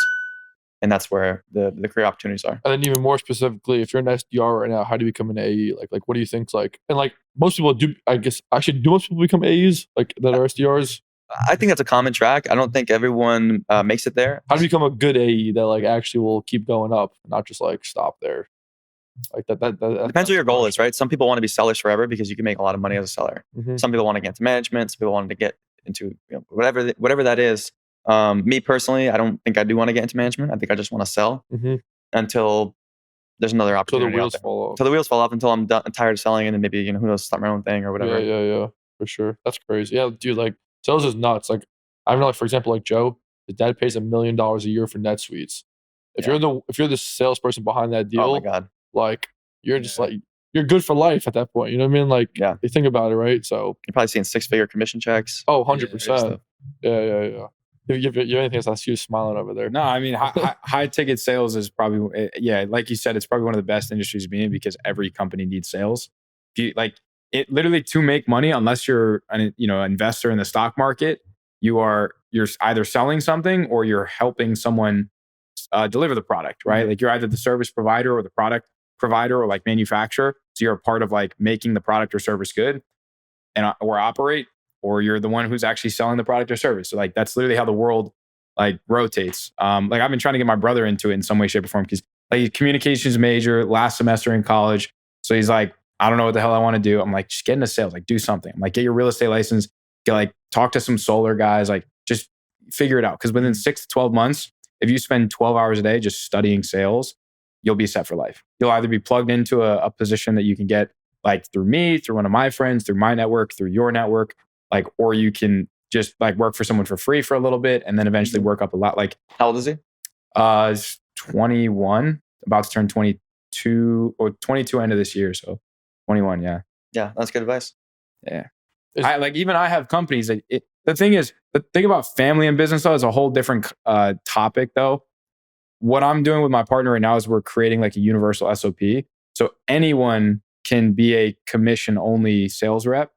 And that's where the career opportunities are.
And then even more specifically, if you're an SDR right now, how do you become an AE? Like what do you think? Like, and like most people do, I guess, actually, do most people become AEs like that are SDRs?
I think that's a common track. I don't think everyone makes it there.
How do you become a good AE that like actually will keep going up, not just like stop there? Like that
depends what your goal is, right? Some people want to be sellers forever because you can make a lot of money as a seller. Some people want to get into management. Some people want to get into whatever that is. Me personally, I don't think I do want to get into management. I think I just want to sell until there's another opportunity.
Until the wheels fall off.
Until the wheels fall off. Until I'm tired of selling, and then maybe who knows, start my own thing or whatever.
Yeah, for sure. That's crazy. Yeah, dude, like sales is nuts. Like I know, like for example, like Joe, his dad pays $1 million a year for NetSuites. If you're the salesperson behind that deal,
oh my God,
like you're just like you're good for life at that point. You know what I mean? Like you think about it, right? So
you're probably seeing 6-figure commission checks.
Oh, 100%. Yeah. You have anything else? I see you smiling over there.
No, I mean, high ticket sales is probably, like you said, it's probably one of the best industries to be in because every company needs sales. If you like it, literally to make money, unless you're an investor in the stock market, you're either selling something or you're helping someone deliver the product, right? Like you're either the service provider or the product provider or like manufacturer. So you're a part of like making the product or service good or operate, or you're the one who's actually selling the product or service. So like that's literally how the world like rotates. Like I've been trying to get my brother into it in some way, shape, or form because like he's communications major last semester in college. So he's like, I don't know what the hell I want to do. I'm like, just get into sales, like do something. I'm like, get your real estate license, talk to some solar guys, like just figure it out. Because within 6 to 12 months, if you spend 12 hours a day just studying sales, you'll be set for life. You'll either be plugged into a position that you can get like through me, through one of my friends, through my network, through your network, like, or you can just like work for someone for free for a little bit and then eventually work up a lot. Like,
how old is he?
He's 21, about to turn 22 or 22 end of this year. So 21, yeah.
Yeah, that's good advice.
Yeah. I have companies that the thing about family and business though is a whole different topic though. What I'm doing with my partner right now is we're creating like a universal SOP. So anyone can be a commission only sales rep,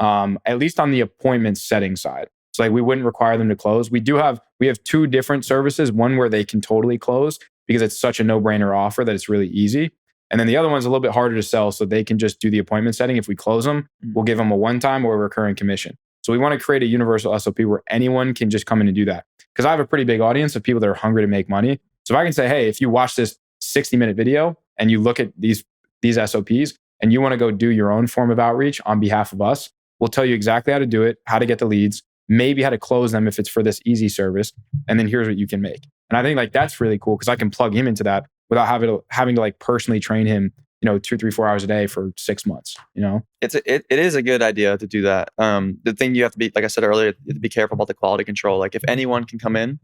at least on the appointment setting side. So like we wouldn't require them to close. We have two different services, one where they can totally close because it's such a no-brainer offer that it's really easy. And then the other one's a little bit harder to sell, so they can just do the appointment setting. If we close them, we'll give them a one-time or a recurring commission. So we want to create a universal SOP where anyone can just come in and do that. Because I have a pretty big audience of people that are hungry to make money. So if I can say, hey, if you watch this 60-minute video and you look at these SOPs and you want to go do your own form of outreach on behalf of us, we'll tell you exactly how to do it, how to get the leads, maybe how to close them if it's for this easy service. And then here's what you can make. And I think like that's really cool because I can plug him into that without having to like personally train him, 2, 3, 4 hours a day for 6 months,
It is a good idea to do that. The thing you have to be, like I said earlier, you have to be careful about the quality control. Like if anyone can come in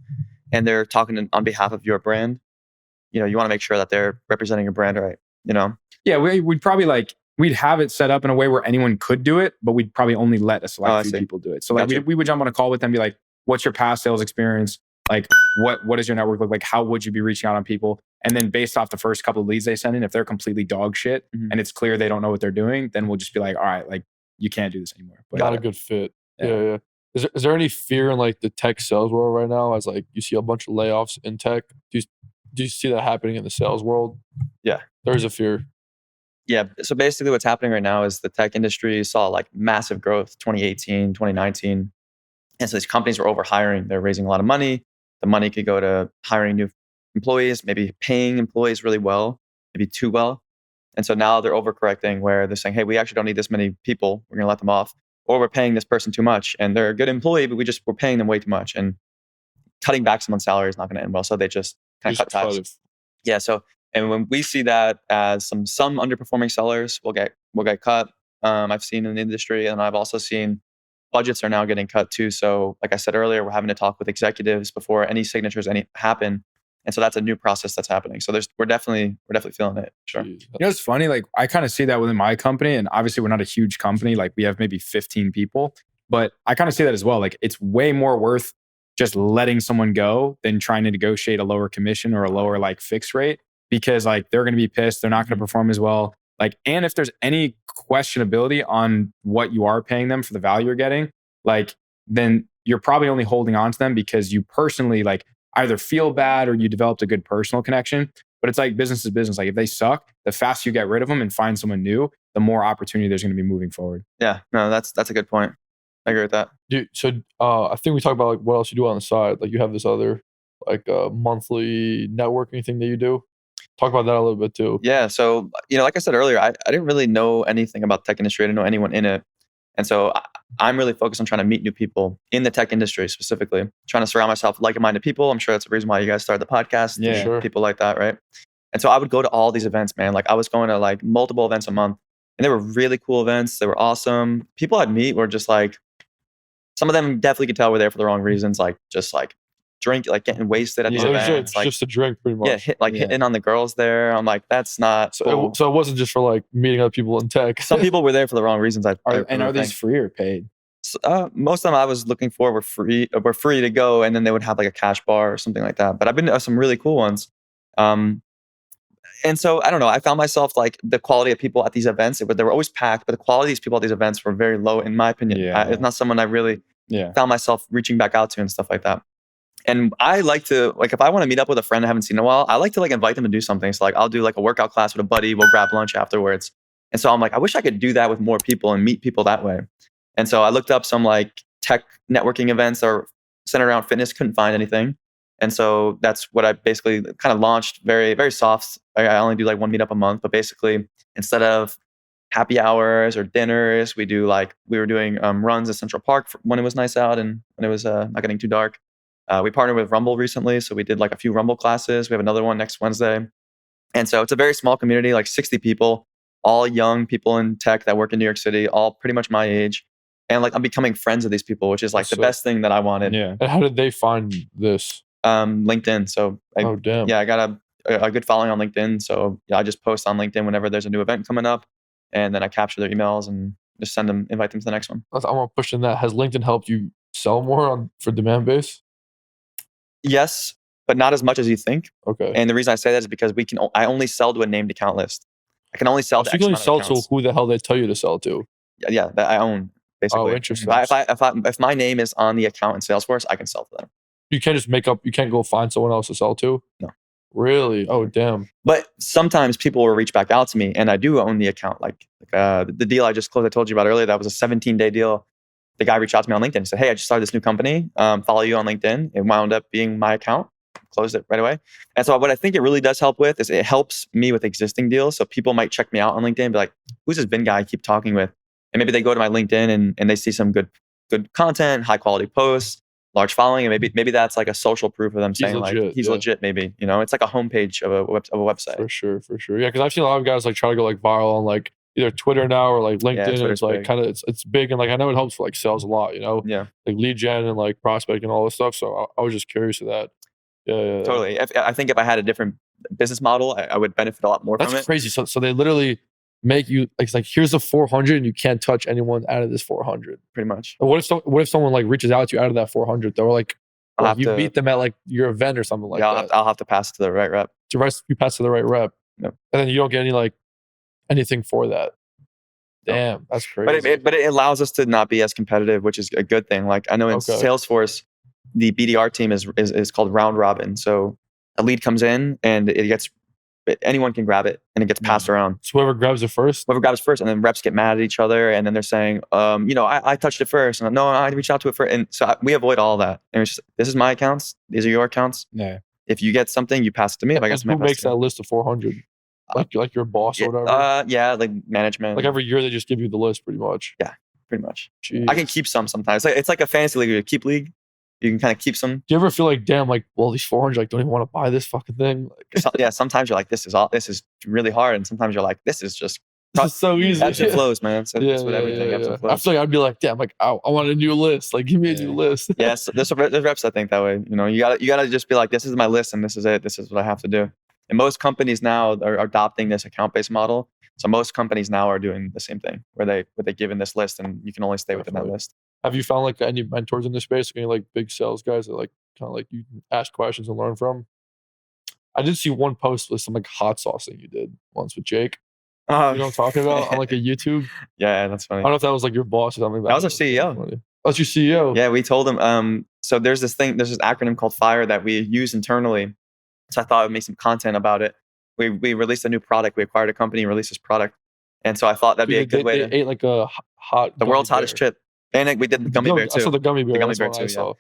and they're talking on behalf of your brand, you want to make sure that they're representing your brand right,
Yeah, we'd probably we'd have it set up in a way where anyone could do it, but we'd probably only let a select few people do it. So
Gotcha.
we would jump on a call with them and be like, what's your past sales experience? Like what does your network look like? How would you be reaching out on people? And then based off the first couple of leads they send in, if they're completely dog shit and it's clear they don't know what they're doing, then we'll just be like, all right, like you can't do this anymore. But,
Not a good fit. Yeah. Is there any fear in like the tech sales world right now as like you see a bunch of layoffs in tech? Do you see that happening in the sales world?
Yeah.
There's a fear.
Yeah. So basically what's happening right now is the tech industry saw like massive growth 2018, 2019. And so these companies were overhiring. They're raising a lot of money. The money could go to hiring new employees, maybe paying employees really well, maybe too well. And so now they're overcorrecting where they're saying, hey, we actually don't need this many people. We're going to let them off. Or we're paying this person too much. And they're a good employee, but we're paying them way too much. And cutting back someone's salary is not going to end well. So they just kind of cut ties. Yeah. So, and when we see that as some underperforming sellers will get cut, I've seen in the industry, and I've also seen budgets are now getting cut too. So like I said earlier, we're having to talk with executives before any signatures happen. And so that's a new process that's happening. So we're definitely feeling it. Sure.
It's funny. Like I kind of see that within my company, and obviously we're not a huge company. Like we have maybe 15 people, but I kind of see that as well. Like it's way more worth just letting someone go than trying to negotiate a lower commission or a lower like fixed rate, because like they're going to be pissed. They're not going to perform as well. Like, and if there's any questionability on what you are paying them for the value you're getting, like then you're probably only holding on to them because you personally like either feel bad or you developed a good personal connection. But it's like business is business. Like if they suck, the faster you get rid of them and find someone new, the more opportunity there's going to be moving forward.
Yeah, no, that's a good point. I agree with that.
Dude, so I think we talked about like what else you do on the side. Like you have this other like monthly networking thing that you do. Talk about that a little bit too.
Yeah. So, like I said earlier, I didn't really know anything about the tech industry. I didn't know anyone in it. And so I'm really focused on trying to meet new people in the tech industry specifically, trying to surround myself with like-minded people. I'm sure that's the reason why you guys started the podcast.
Yeah,
sure.
People like that, right? And so I would go to all these events, man. Like I was going to like multiple events a month, and they were really cool events. They were awesome. People I'd meet were just like, some of them definitely could tell we're there for the wrong reasons, like just like drink, like getting wasted at these events.
Like, just a drink pretty much.
Yeah, hitting on the girls there. I'm like, that's not cool.
So it wasn't just for like meeting other people in tech.
Some people were there for the wrong reasons.
Are these free or paid?
So, most of them I was looking for were free to go, and then they would have like a cash bar or something like that. But I've been to some really cool ones. And so I don't know, I found myself like the quality of people at these events, they were always packed, but the quality of these people at these events were very low in my opinion. It's not someone I really found myself reaching back out to and stuff like that. And I like to, like, if I want to meet up with a friend I haven't seen in a while, I like to like invite them to do something. So like I'll do like a workout class with a buddy, we'll grab lunch afterwards. And so I'm like, I wish I could do that with more people and meet people that way. And so I looked up some like tech networking events that are centered around fitness, couldn't find anything. And so that's what I basically kind of launched, very, very soft. I only do like one meetup a month, but basically instead of happy hours or dinners, we were doing runs at Central Park when it was nice out and when it was not getting too dark. We partnered with Rumble recently, so we did like a few Rumble classes. We have another one next Wednesday. And so it's a very small community, like 60 people, all young people in tech that work in New York City, all pretty much my age. And like I'm becoming friends with these people, which is like the best thing that I wanted.
Yeah. And how did they find this?
LinkedIn. So
oh damn.
Yeah, I got a good following on LinkedIn. So yeah, I just post on LinkedIn whenever there's a new event coming up, and then I capture their emails and just invite them to the next one.
I want to push in that. Has LinkedIn helped you sell more for demand base?
Yes, but not as much as you think.
Okay.
And the reason I say that is because I only sell to a named account list. I can only sell to
So you
X
can only
amount of
sell to
accounts.
who the hell they tell you to sell to.
Yeah, that I own basically.
Oh, interesting.
If my name is on the account in Salesforce, I can sell to them.
You can't just you can't go find someone else to sell to?
No.
Really? Oh, damn.
But sometimes people will reach back out to me, and I do own the account. Like the deal I just closed, I told you about earlier, that was a 17-day deal. The guy reached out to me on LinkedIn and said, hey, I just started this new company. Follow you on LinkedIn. It wound up being my account. Closed it right away. And so what I think it really does help with is it helps me with existing deals. So people might check me out on LinkedIn and be like, who's this Vin guy I keep talking with? And maybe they go to my LinkedIn and they see some good content, high quality posts, large following, and maybe that's like a social proof of them saying
legit,
like he's legit. Maybe it's like a homepage of a website.
For sure. Yeah, because I've seen a lot of guys like try to go like viral on like either Twitter now or like LinkedIn. And it's like kind of it's big, and like I know it helps for like sales a lot.
Yeah,
like lead gen and like prospecting and all this stuff. So I was just curious of that. Yeah.
Totally. I think if I had a different business model, I would benefit a lot more from it.
That's crazy. So they literally make you like, it's like here's the 400 and you can't touch anyone out of this 400.
Pretty much.
What if someone like reaches out to you out of that 400 though? Or like you meet them at like your event or something like that.
I'll have to pass it to the right rep.
You pass to the right rep.
Yep. And
then you don't get any like anything for that. Damn, that's crazy.
But it allows us to not be as competitive, which is a good thing. Like I know in Salesforce, the BDR team is called round robin. So a lead comes in and anyone can grab it and it gets passed around.
So whoever grabs it first?
Whoever grabs it first, and then reps get mad at each other, and then they're saying, I touched it first, and no, I reached out to it first, and so we avoid all that. And it's just, this is my accounts, these are your accounts.
Yeah.
If you get something, you pass it to me. If I get something,
who makes that list of 400? Like your boss or whatever?
Yeah, like management.
Like every year they just give you the list, pretty much.
Yeah, pretty much.
Jeez.
I can keep some sometimes. It's like a fantasy league, keep league. You can kind of keep some.
Do you ever feel like, damn, like, well, these 400, like, don't even want to buy this fucking thing? Like,
sometimes you're like, this is really hard, and sometimes you're like, this is just
so easy.
Ebbs and flows, man. So
yeah,
that's what everything ebbs and flows.
I feel like I'd be like, damn, like, I want a new list. Like, give me a new list.
Yes, there's reps I think that way. You gotta just be like, this is my list, and this is it. This is what I have to do. And most companies now are adopting this account-based model. So most companies now are doing the same thing, where they given this list, and you can only stay within that list.
Have you found like any mentors in this space? Any like big sales guys that like kind of like you can ask questions and learn from? I did see one post with some like hot sauce thing you did once with Jake. You know what I'm talking about on like a YouTube?
Yeah, that's funny.
I don't know if that was like your boss or something.
That was our CEO.
Oh, that's your CEO.
Yeah, we told him. So there's this acronym called FIRE that we use internally. So I thought I would make some content about it. We released a new product. We acquired a company, released this product, and so I thought that'd be a good way
to ate like a the
world's hottest chip. And we did the gummy bear too.
I saw the gummy bear.
The gummy bear too, yeah.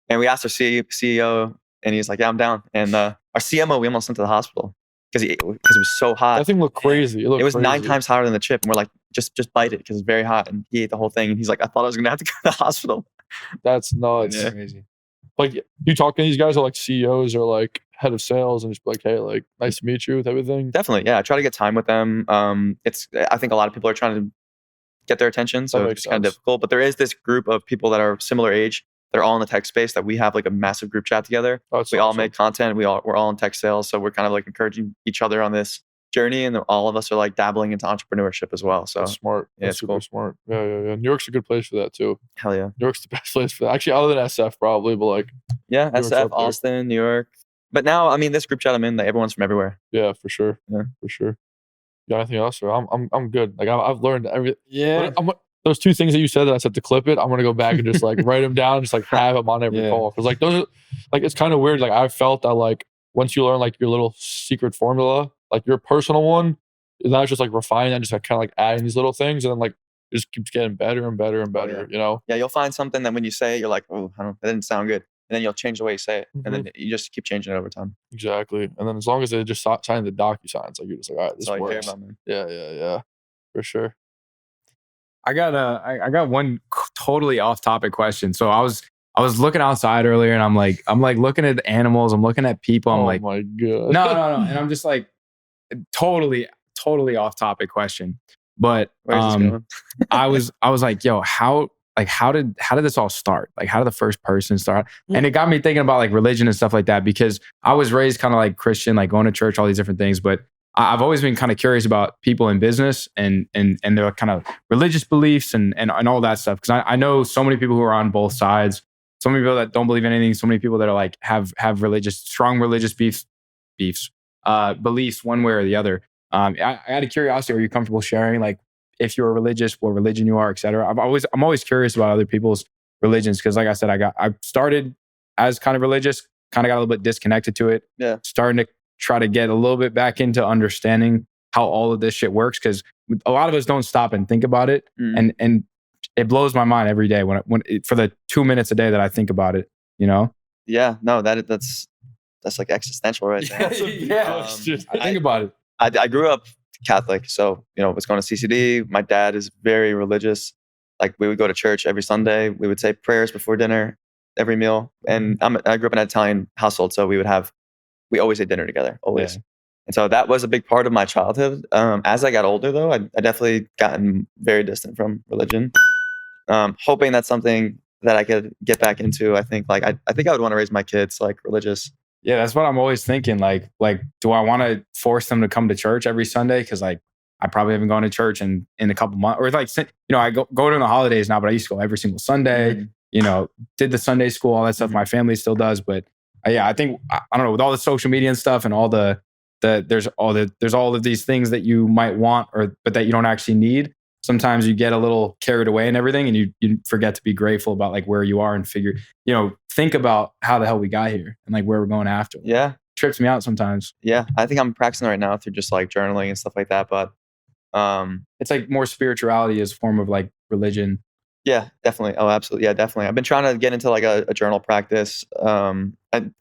And we asked our CEO, and he's like, yeah, I'm down. And our CMO, we almost went to the hospital because it was so hot.
That thing looked crazy. It was
crazy. 9 times hotter than the chip. And we're like, just bite it because it's very hot. And he ate the whole thing. And he's like, I thought I was going to have to go to the hospital.
That's nuts.
Yeah. Crazy.
Like, you talk to these guys or like CEOs or like head of sales and just be like, hey, like, nice to meet you with everything?
Definitely. Yeah. I try to get time with them. I think a lot of people are trying to get their attention, so it's kind of difficult. But there is this group of people that are similar age. They're all in the tech space that we have like a massive group chat together. We all make content. We're all in tech sales, so we're kind of like encouraging each other on this journey, and all of us are like dabbling into entrepreneurship as well. So
that's smart.
Yeah,
that's super smart. Yeah. New York's a good place for that too.
Hell yeah.
New York's the best place for that. Actually, other than SF probably, but like
SF, Austin, New York. But now, I mean, this group chat I'm in, like, everyone's from everywhere.
Yeah, for sure.
Yeah,
for sure. You got anything else? Or I'm good. Like I've learned everything.
Yeah.
Those 2 things that you said that I said to clip it, I'm gonna go back and just like write them down, just like have them on every call. Because like those are like, it's kind of weird. Like I felt that like once you learn like your little secret formula, like your personal one, now it's just like refining and just like kind of like adding these little things, and then like it just keeps getting better and better and better. You know?
Yeah, you'll find something that when you say it, you're like, oh, that didn't sound good. And then you'll change the way you say it. And then you just keep changing it over time.
Exactly. And then as long as they just sign the DocuSigns, like you're just like, all right, this works. All you care about, man. Yeah. For sure.
I got one totally off topic question. So I was looking outside earlier, and I'm like looking at animals, I'm looking at people. I'm like,
oh my God.
No. And I'm just like, totally off topic question. But I was like, yo, how did this all start? Like, how did the first person start? And it got me thinking about like religion and stuff like that, because I was raised kind of like Christian, like going to church, all these different things. But I've always been kind of curious about people in business and their kind of religious beliefs and all that stuff. Because I know so many people who are on both sides, so many people that don't believe in anything, so many people that are like have strong religious beliefs one way or the other. Out of curiosity, are you comfortable sharing like if you're religious, what religion you are, et cetera? I'm always curious about other people's religions because, like I said, I started as kind of religious, kind of got a little bit disconnected to it.
Yeah.
Starting to try to get a little bit back into understanding how all of this shit works because a lot of us don't stop and think about it, and it blows my mind every day for the 2 minutes a day that I think about it. You know?
Yeah. No, that's like existential right there.
Yeah. Think about it.
I grew up Catholic, so was going to CCD. My dad is very religious. Like we would go to church every Sunday. We would say prayers before dinner, every meal. And I grew up in an Italian household, so we always ate dinner together, always. Yeah. And so that was a big part of my childhood. As I got older, though, I definitely gotten very distant from religion. Hoping that's something that I could get back into. I think I think I would want to raise my kids like religious.
Yeah, that's what I'm always thinking. Like, do I want to force them to come to church every Sunday? Because like, I probably haven't gone to church in a couple months. Or like, I go during the holidays now, but I used to go every single Sunday. Did the Sunday school, all that stuff. My family still does, but yeah, I think I don't know with all the social media and stuff and all there's all of these things that you might want but that you don't actually need. Sometimes you get a little carried away and everything, and you forget to be grateful about like where you are and think about how the hell we got here and like where we're going after.
Yeah.
It trips me out sometimes.
Yeah. I think I'm practicing right now through just like journaling and stuff like that. But
it's like more spirituality as a form of like religion.
Yeah, definitely. Oh, absolutely. Yeah, definitely. I've been trying to get into like a journal practice. I've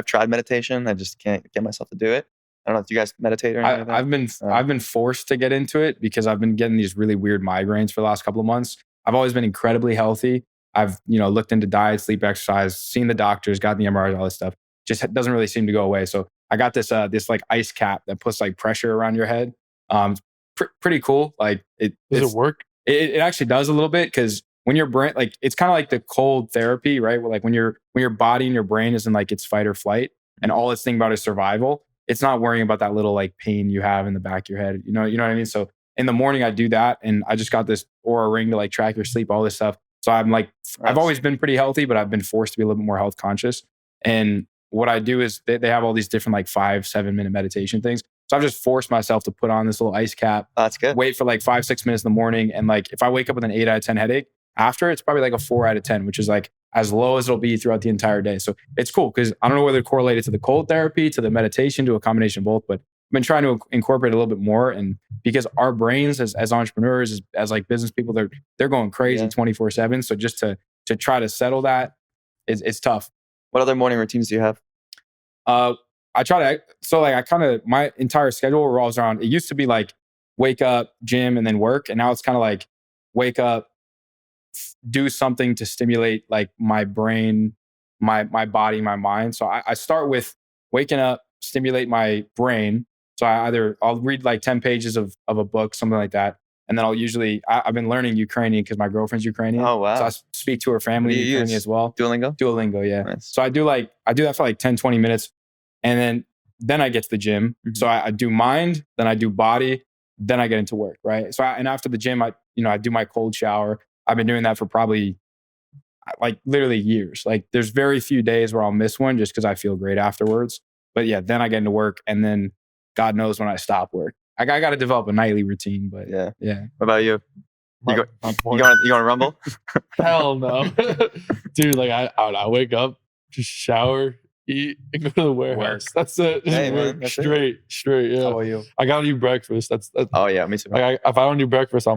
tried meditation. I just can't get myself to do it. I don't know if you guys meditate or anything.
I've been forced to get into it because I've been getting these really weird migraines for the last couple of months. I've always been incredibly healthy. I've looked into diet, sleep, exercise, seen the doctors, got the MRIs, all this stuff. Just doesn't really seem to go away. So I got this like ice cap that puts like pressure around your head. Pretty cool. Like
does it work?
It actually does a little bit because when your brain, like it's kind of like the cold therapy, right? Like when your body and your brain is in like its fight or flight, and all it's thinking about is survival. It's not worrying about that little like pain you have in the back of your head. You know what I mean? So in the morning I do that, and I just got this Aura ring to like track your sleep, all this stuff. So I'm like, I've always been pretty healthy, but I've been forced to be a little bit more health conscious. And what I do is they have all these different like 5-7 minute meditation things. So I've just forced myself to put on this little ice cap.
That's good.
Wait for like 5-6 minutes in the morning. And like, if I wake up with an 8 out of 10 headache after, it's probably like a 4 out of 10, which is like as low as it'll be throughout the entire day. So it's cool because I don't know whether it correlated to the cold therapy, to the meditation, to a combination of both, but I've been trying to incorporate a little bit more. And because our brains as entrepreneurs, as like business people, they're going crazy 24/7. So just to try to settle that, it's tough.
What other morning routines do you have?
I try to, my entire schedule revolves around, it used to be like wake up, gym, and then work. And now it's kind of like wake up, do something to stimulate like my brain, my body, my mind. So I start with waking up, stimulate my brain. So I'll read like 10 pages of a book, something like that. And then I've been learning Ukrainian because my girlfriend's Ukrainian.
Oh, wow.
So I speak to her family in Ukrainian as well.
Duolingo,
yeah.
Nice.
So I do that for like 10, 20 minutes. And then I get to the gym. Mm-hmm. So I do mind, then I do body, then I get into work, right? So and after the gym, I do my cold shower. I've been doing that for probably like literally years. Like there's very few days where I'll miss one just because I feel great afterwards. But yeah, then I get into work, and then God knows when I stop work. I got to develop a nightly routine, but yeah.
What about you? You going to Rumble?
Hell no. Dude, like I wake up, just shower, eat, and go to the warehouse. That's it. Just work.
That's
straight. Yeah.
How about you?
I gotta do breakfast. That's
oh yeah, me too.
Like if I don't do breakfast,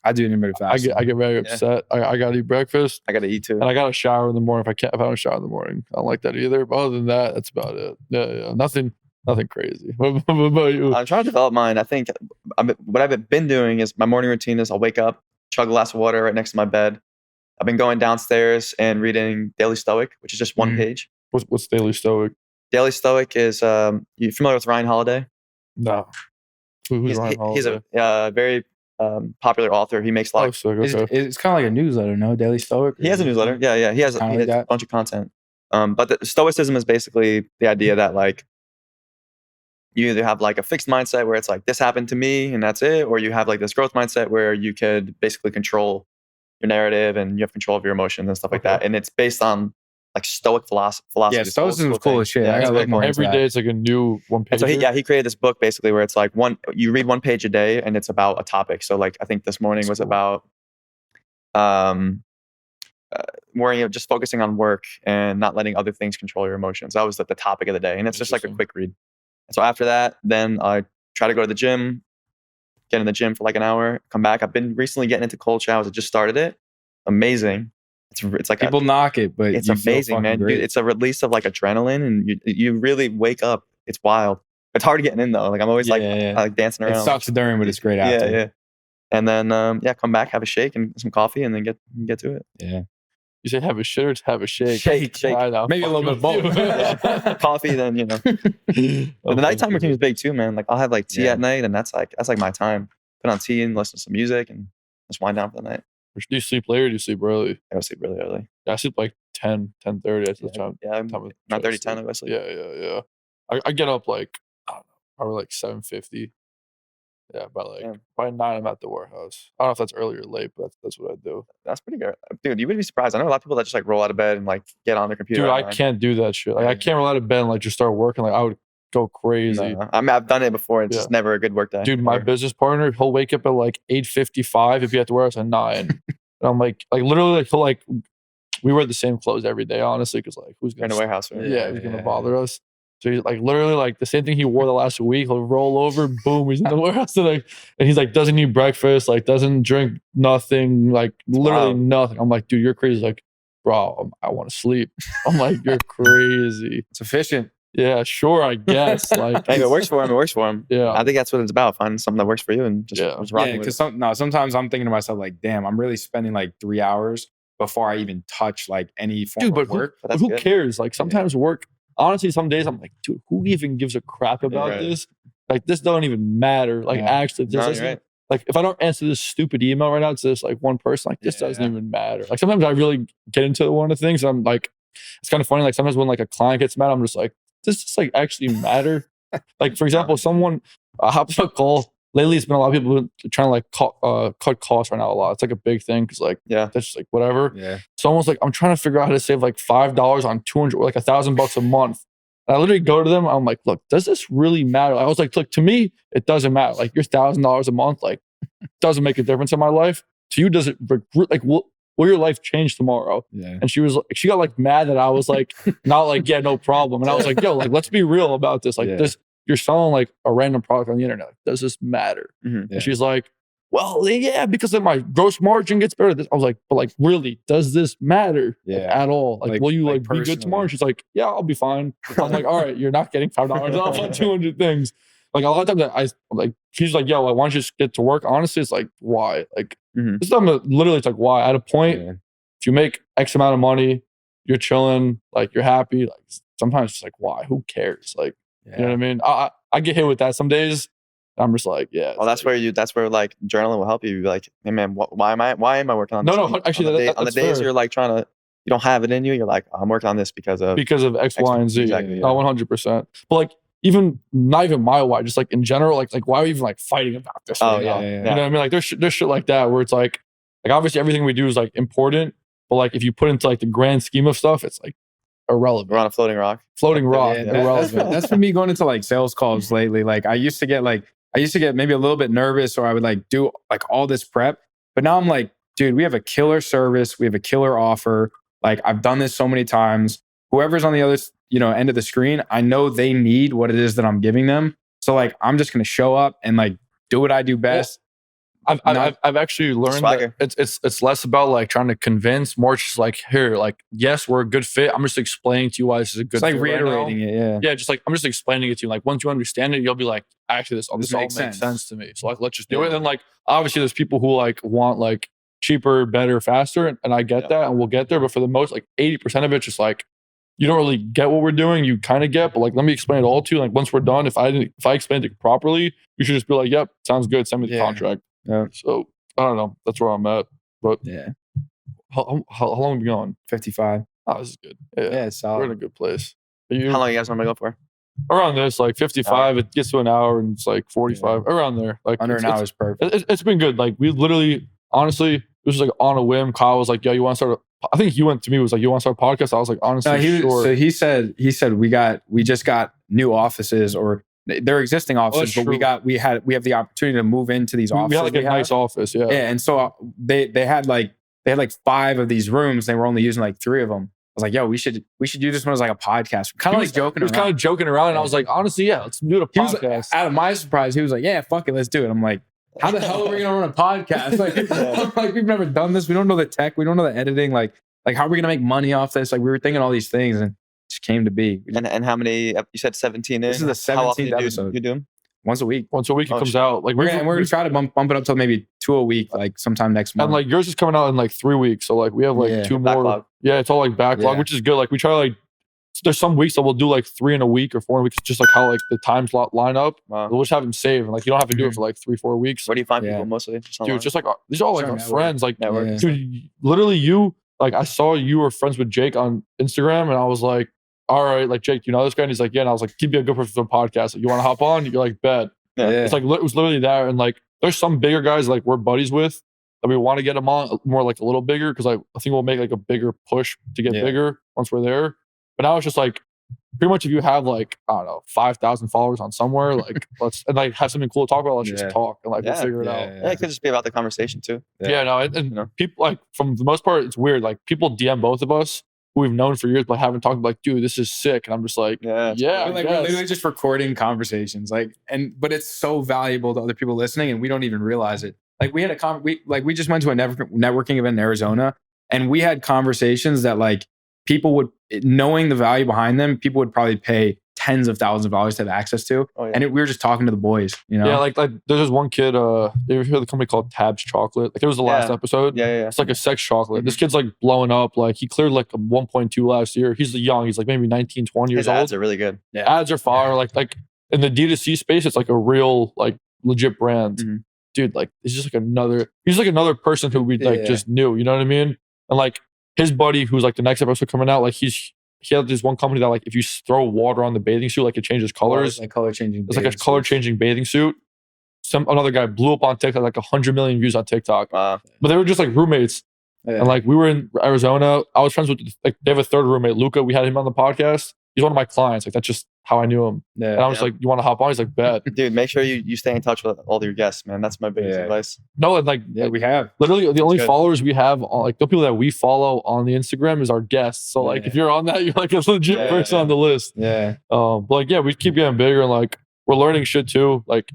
I do intermittent fasting.
I get very upset. I gotta do breakfast.
I gotta eat too.
And I gotta shower in the morning if I don't shower in the morning. I don't like that either. But other than that, that's about it. Yeah. Nothing crazy. What about you?
I'm trying to develop mine. I think what I've been doing is my morning routine is I'll wake up, chug a glass of water right next to my bed. I've been going downstairs and reading Daily Stoic, which is just one page.
What's Daily Stoic?
Daily Stoic is you familiar with Ryan Holiday?
No. Who's Ryan Holiday?
He's a very popular author. He makes a lot of
it's kind of like a newsletter, no? Daily Stoic?
He has a newsletter. Yeah. He has a bunch of content. But the Stoicism is basically the idea that like you either have like a fixed mindset where it's like this happened to me and that's it, or you have like this growth mindset where you could basically control your narrative and you have control of your emotions and stuff like that. And it's based on like Stoic philosophy.
Yeah, Stoicism was cool as shit. I gotta look more into
every
that.
day it's like a new one page.
And so he created this book basically where it's like you read one page a day and it's about a topic. So like I think this morning was about just focusing on work and not letting other things control your emotions. That was the topic of the day, and it's just like a quick read. And so after that, then I try to go to the gym, get in the gym for like an hour, come back. I've been recently getting into cold showers. I just started it. Amazing. It's like
people knock it, but
it's amazing, man. Dude, it's a release of like adrenaline, and you really wake up. It's wild. It's hard getting in though. Like I'm always like dancing around.
It sucks during, but it's great after.
Yeah. And then come back, have a shake and some coffee, and then get to it.
Yeah.
You say have a shit or have a shake?
Shake.
I know.
Maybe a little bit of both.
Yeah. Coffee, then But the nighttime routine is big too, man. Like I'll have like tea at night, and that's like my time. Put on tea and listen to some music and just wind down for the night.
Do you sleep late or do you sleep early?
I go sleep really early.
Yeah, I sleep like 10:30. That's the time.
Yeah, I'm 9:30, 10 I go sleep.
Yeah. I get up like, I don't know, probably like 7:50. Yeah, by 9 I'm at the warehouse. I don't know if that's early or late, but that's what I do.
That's pretty good. Dude, you would be surprised. I know a lot of people that just like roll out of bed and like get on their computer.
Dude, I can't do that shit. Like I can't roll out of bed and like just start working. Like I would go crazy.
No. I mean, I've done it before. It's just never a good work day.
Dude, my business partner, he'll wake up at like 8:55 if you have to wear us at 9. And I'm like literally like he'll like we wear the same clothes every day, honestly, because like who's
in a warehouse? Right?
Yeah, who's gonna bother us? So he's like literally like the same thing he wore the last week. He'll roll over, boom, he's in the warehouse, and he's like doesn't eat breakfast, like doesn't drink nothing, like literally nothing. I'm like, dude, you're crazy. He's like, bro, I want to sleep. I'm like, you're crazy.
It's efficient.
Yeah, sure, I guess. Like,
hey, if it works for him, it works for him.
Yeah,
I think that's what it's about. Finding something that works for you and just rocking with it.
Because sometimes I'm thinking to myself like, damn, I'm really spending like 3 hours before I even touch like any form of work.
But who cares? Like sometimes work. Honestly, some days I'm like, dude, who even gives a crap about this? Like this don't even matter. Like actually, this isn't. Like if I don't answer this stupid email right now to this like one person, like this doesn't even matter. Like sometimes I really get into one of the things and I'm like, it's kind of funny. Like sometimes when like a client gets mad, I'm just like, does this like actually matter? Like for example, someone hops on a call. Lately, it's been a lot of people trying to like cut costs right now a lot. It's like a big thing because like that's just like whatever.
Yeah.
So almost like I'm trying to figure out how to save like $5 on 200 or like $1,000 a month. And I literally go to them. I'm like, look, does this really matter? I was like, look, to me, it doesn't matter. Like your $1,000 a month, like doesn't make a difference in my life. To you, does it? Like, will your life change tomorrow?
Yeah.
And she got like mad that I was like, not like, yeah, no problem. And I was like, yo, like let's be real about this. Like this. You're selling like a random product on the internet. Like, does this matter?
Mm-hmm.
And she's like, well, yeah, because then my gross margin gets better. I was like, but like, really, does this matter at all? Like, will you like be good tomorrow? And she's like, yeah, I'll be fine. I'm like, all right, you're not getting $5 off on 200 things. Like a lot of times I'm like, she's like, yo, like, why don't you just get to work? Honestly, it's like, why? Like, this time literally it's like, why? At a point, if you make X amount of money, you're chilling, like you're happy. Like sometimes it's like, why? Who cares? Like, you know what I mean? I get hit with that some days. I'm just like, yeah.
Well, that's where like journaling will help you. Be like, hey man, why am I working on this?
No, actually,
on the days you're like you don't have it in you. You're like, I'm working on this because of
X, Y, and Z.
Exactly.
100%. But like, not even my why, just like in general, like why are we even like fighting about this?
Oh
right
yeah,
now? You know what I mean? Like there's shit like that where it's like obviously everything we do is like important, but like if you put into like the grand scheme of stuff, it's like irrelevant.
We're on a floating rock.
Irrelevant.
That's for me going into like sales calls lately. Like I used to get maybe a little bit nervous, or I would like do like all this prep. But now I'm like, dude, we have a killer service. We have a killer offer. Like I've done this so many times. Whoever's on the other end of the screen, I know they need what it is that I'm giving them. So like I'm just gonna show up and like do what I do best.
I've actually learned that it's less about like trying to convince, more just like here, like yes, we're a good fit. I'm just explaining to you why this is a good fit.
It's like reiterating it,
yeah. Just like I'm just explaining it to you. Like once you understand it, you'll be like, actually, this all makes sense to me. So like let's just do it. And then like obviously there's people who like want like cheaper, better, faster, and I get that, and we'll get there. But for the most, like 80% of it, just like you don't really get what we're doing. You kind of get, but like let me explain it all to you. Like once we're done, if I explained it properly, you should just be like, yep, sounds good. Send me the contract.
Yeah.
So I don't know. That's where I'm at. But how long have we been going?
55.
Oh, this is good.
Yeah, solid.
We're in a good place.
How long you guys want to go for?
Around this, like 55. It gets to an hour and it's like 45. Around there. Like
under an hour is perfect.
It's been good. Like we literally, honestly, was just like on a whim. Kyle was like, "Yo, you want to start?" I think he went to me, was like, "You want to start a podcast?" I was like, "Honestly, sure."
So he said we just got new offices, or they're existing offices, but we have the opportunity to move into these offices.
We had like a nice office, yeah.
Yeah, and so they had like 5 of these rooms. They were only using like 3 of them. I was like, "Yo, we should do this one as like a podcast." Kind of like joking around.
He was kind of joking around, and I was like, "Honestly, yeah, let's do a podcast."
Out of my surprise, he was like, "Yeah, fuck it, let's do it." I'm like, how the hell are we gonna run a podcast? Like we've never done this. We don't know the tech. We don't know the editing. Like how are we gonna make money off this? Like we were thinking all these things, and it just came to be.
And how many? You said 17.
This is the 17th episode.
You do them
once a week.
Once a week it comes out. Like
we're gonna try to bump it up to maybe 2 a week, like sometime next month.
And like yours is coming out in like 3 weeks, so like we have like 2 more.
Backlog.
Yeah, it's all like backlog, which is good. Like we try like there's some weeks that we'll do like 3 in a week or 4 in a week, just like how like the time slot line up.
Wow.
We'll just have them saved, and like you don't have to do it for like 3-4 weeks.
Where do you find people mostly?
Dude, just like these are all like our friends. Like
network.
Dude, literally you. Like I saw you were friends with Jake on Instagram, and I was like, "All right, like Jake, you know this guy?" And he's like, "Yeah." And I was like, "He'd be a good person for the podcast. Like, you want to hop on?" You're like, "Bet."
Yeah.
It's like it was literally that, and like there's some bigger guys like we're buddies with that we want to get them on more like a little bigger, because I think we'll make like a bigger push to get bigger once we're there. But now it's just like pretty much if you have like I don't know 5,000 followers on somewhere, like let's and like have something cool to talk about. Let's just talk and like we'll figure it out.
Yeah, it could just be about the conversation too.
Yeah, no, and people like from the most part, it's weird. Like people DM both of us who we've known for years, but haven't talked. Like, dude, this is sick, and I'm just like, yeah.
We're literally just recording conversations, but it's so valuable to other people listening, and we don't even realize it. Like we had we just went to a networking event in Arizona, and we had conversations that like people would, knowing the value behind them, people would probably pay tens of thousands of dollars to have access to. And we were just talking to the boys, you know?
Yeah, like there's this one kid, you ever hear of the company called Tabs Chocolate? Like it was the last episode.
Yeah.
It's like a sex chocolate. This kid's like blowing up. Like he cleared like a 1.2 last year. He's young. He's like maybe 19, 20 years old.
His ads are really good.
Ads are fire. Like in the D2C space, it's like a real like legit brand. Dude, like he's just like another person who we like just knew, you know what I mean? And like his buddy who's like the next episode coming out, like he had this one company that like if you throw water on the bathing suit, like it changes colors.
Like color changing.
It's like a color changing bathing suit. Another guy blew up on TikTok, like 100 million views on TikTok. But they were just like roommates. And like we were in Arizona. I was friends with like they have a third roommate, Luca. We had him on the podcast. He's one of my clients. Like that's just how I knew him. And I was like, "You want to hop on?" He's like, "Bet."
Dude, make sure you stay in touch with all your guests, man. That's my biggest advice.
No, and like
we have
literally the only followers we have on like the people that we follow on the Instagram is our guests. So like if you're on that, you're like a legit person on the list. But like we keep getting bigger, and like we're learning shit too. Like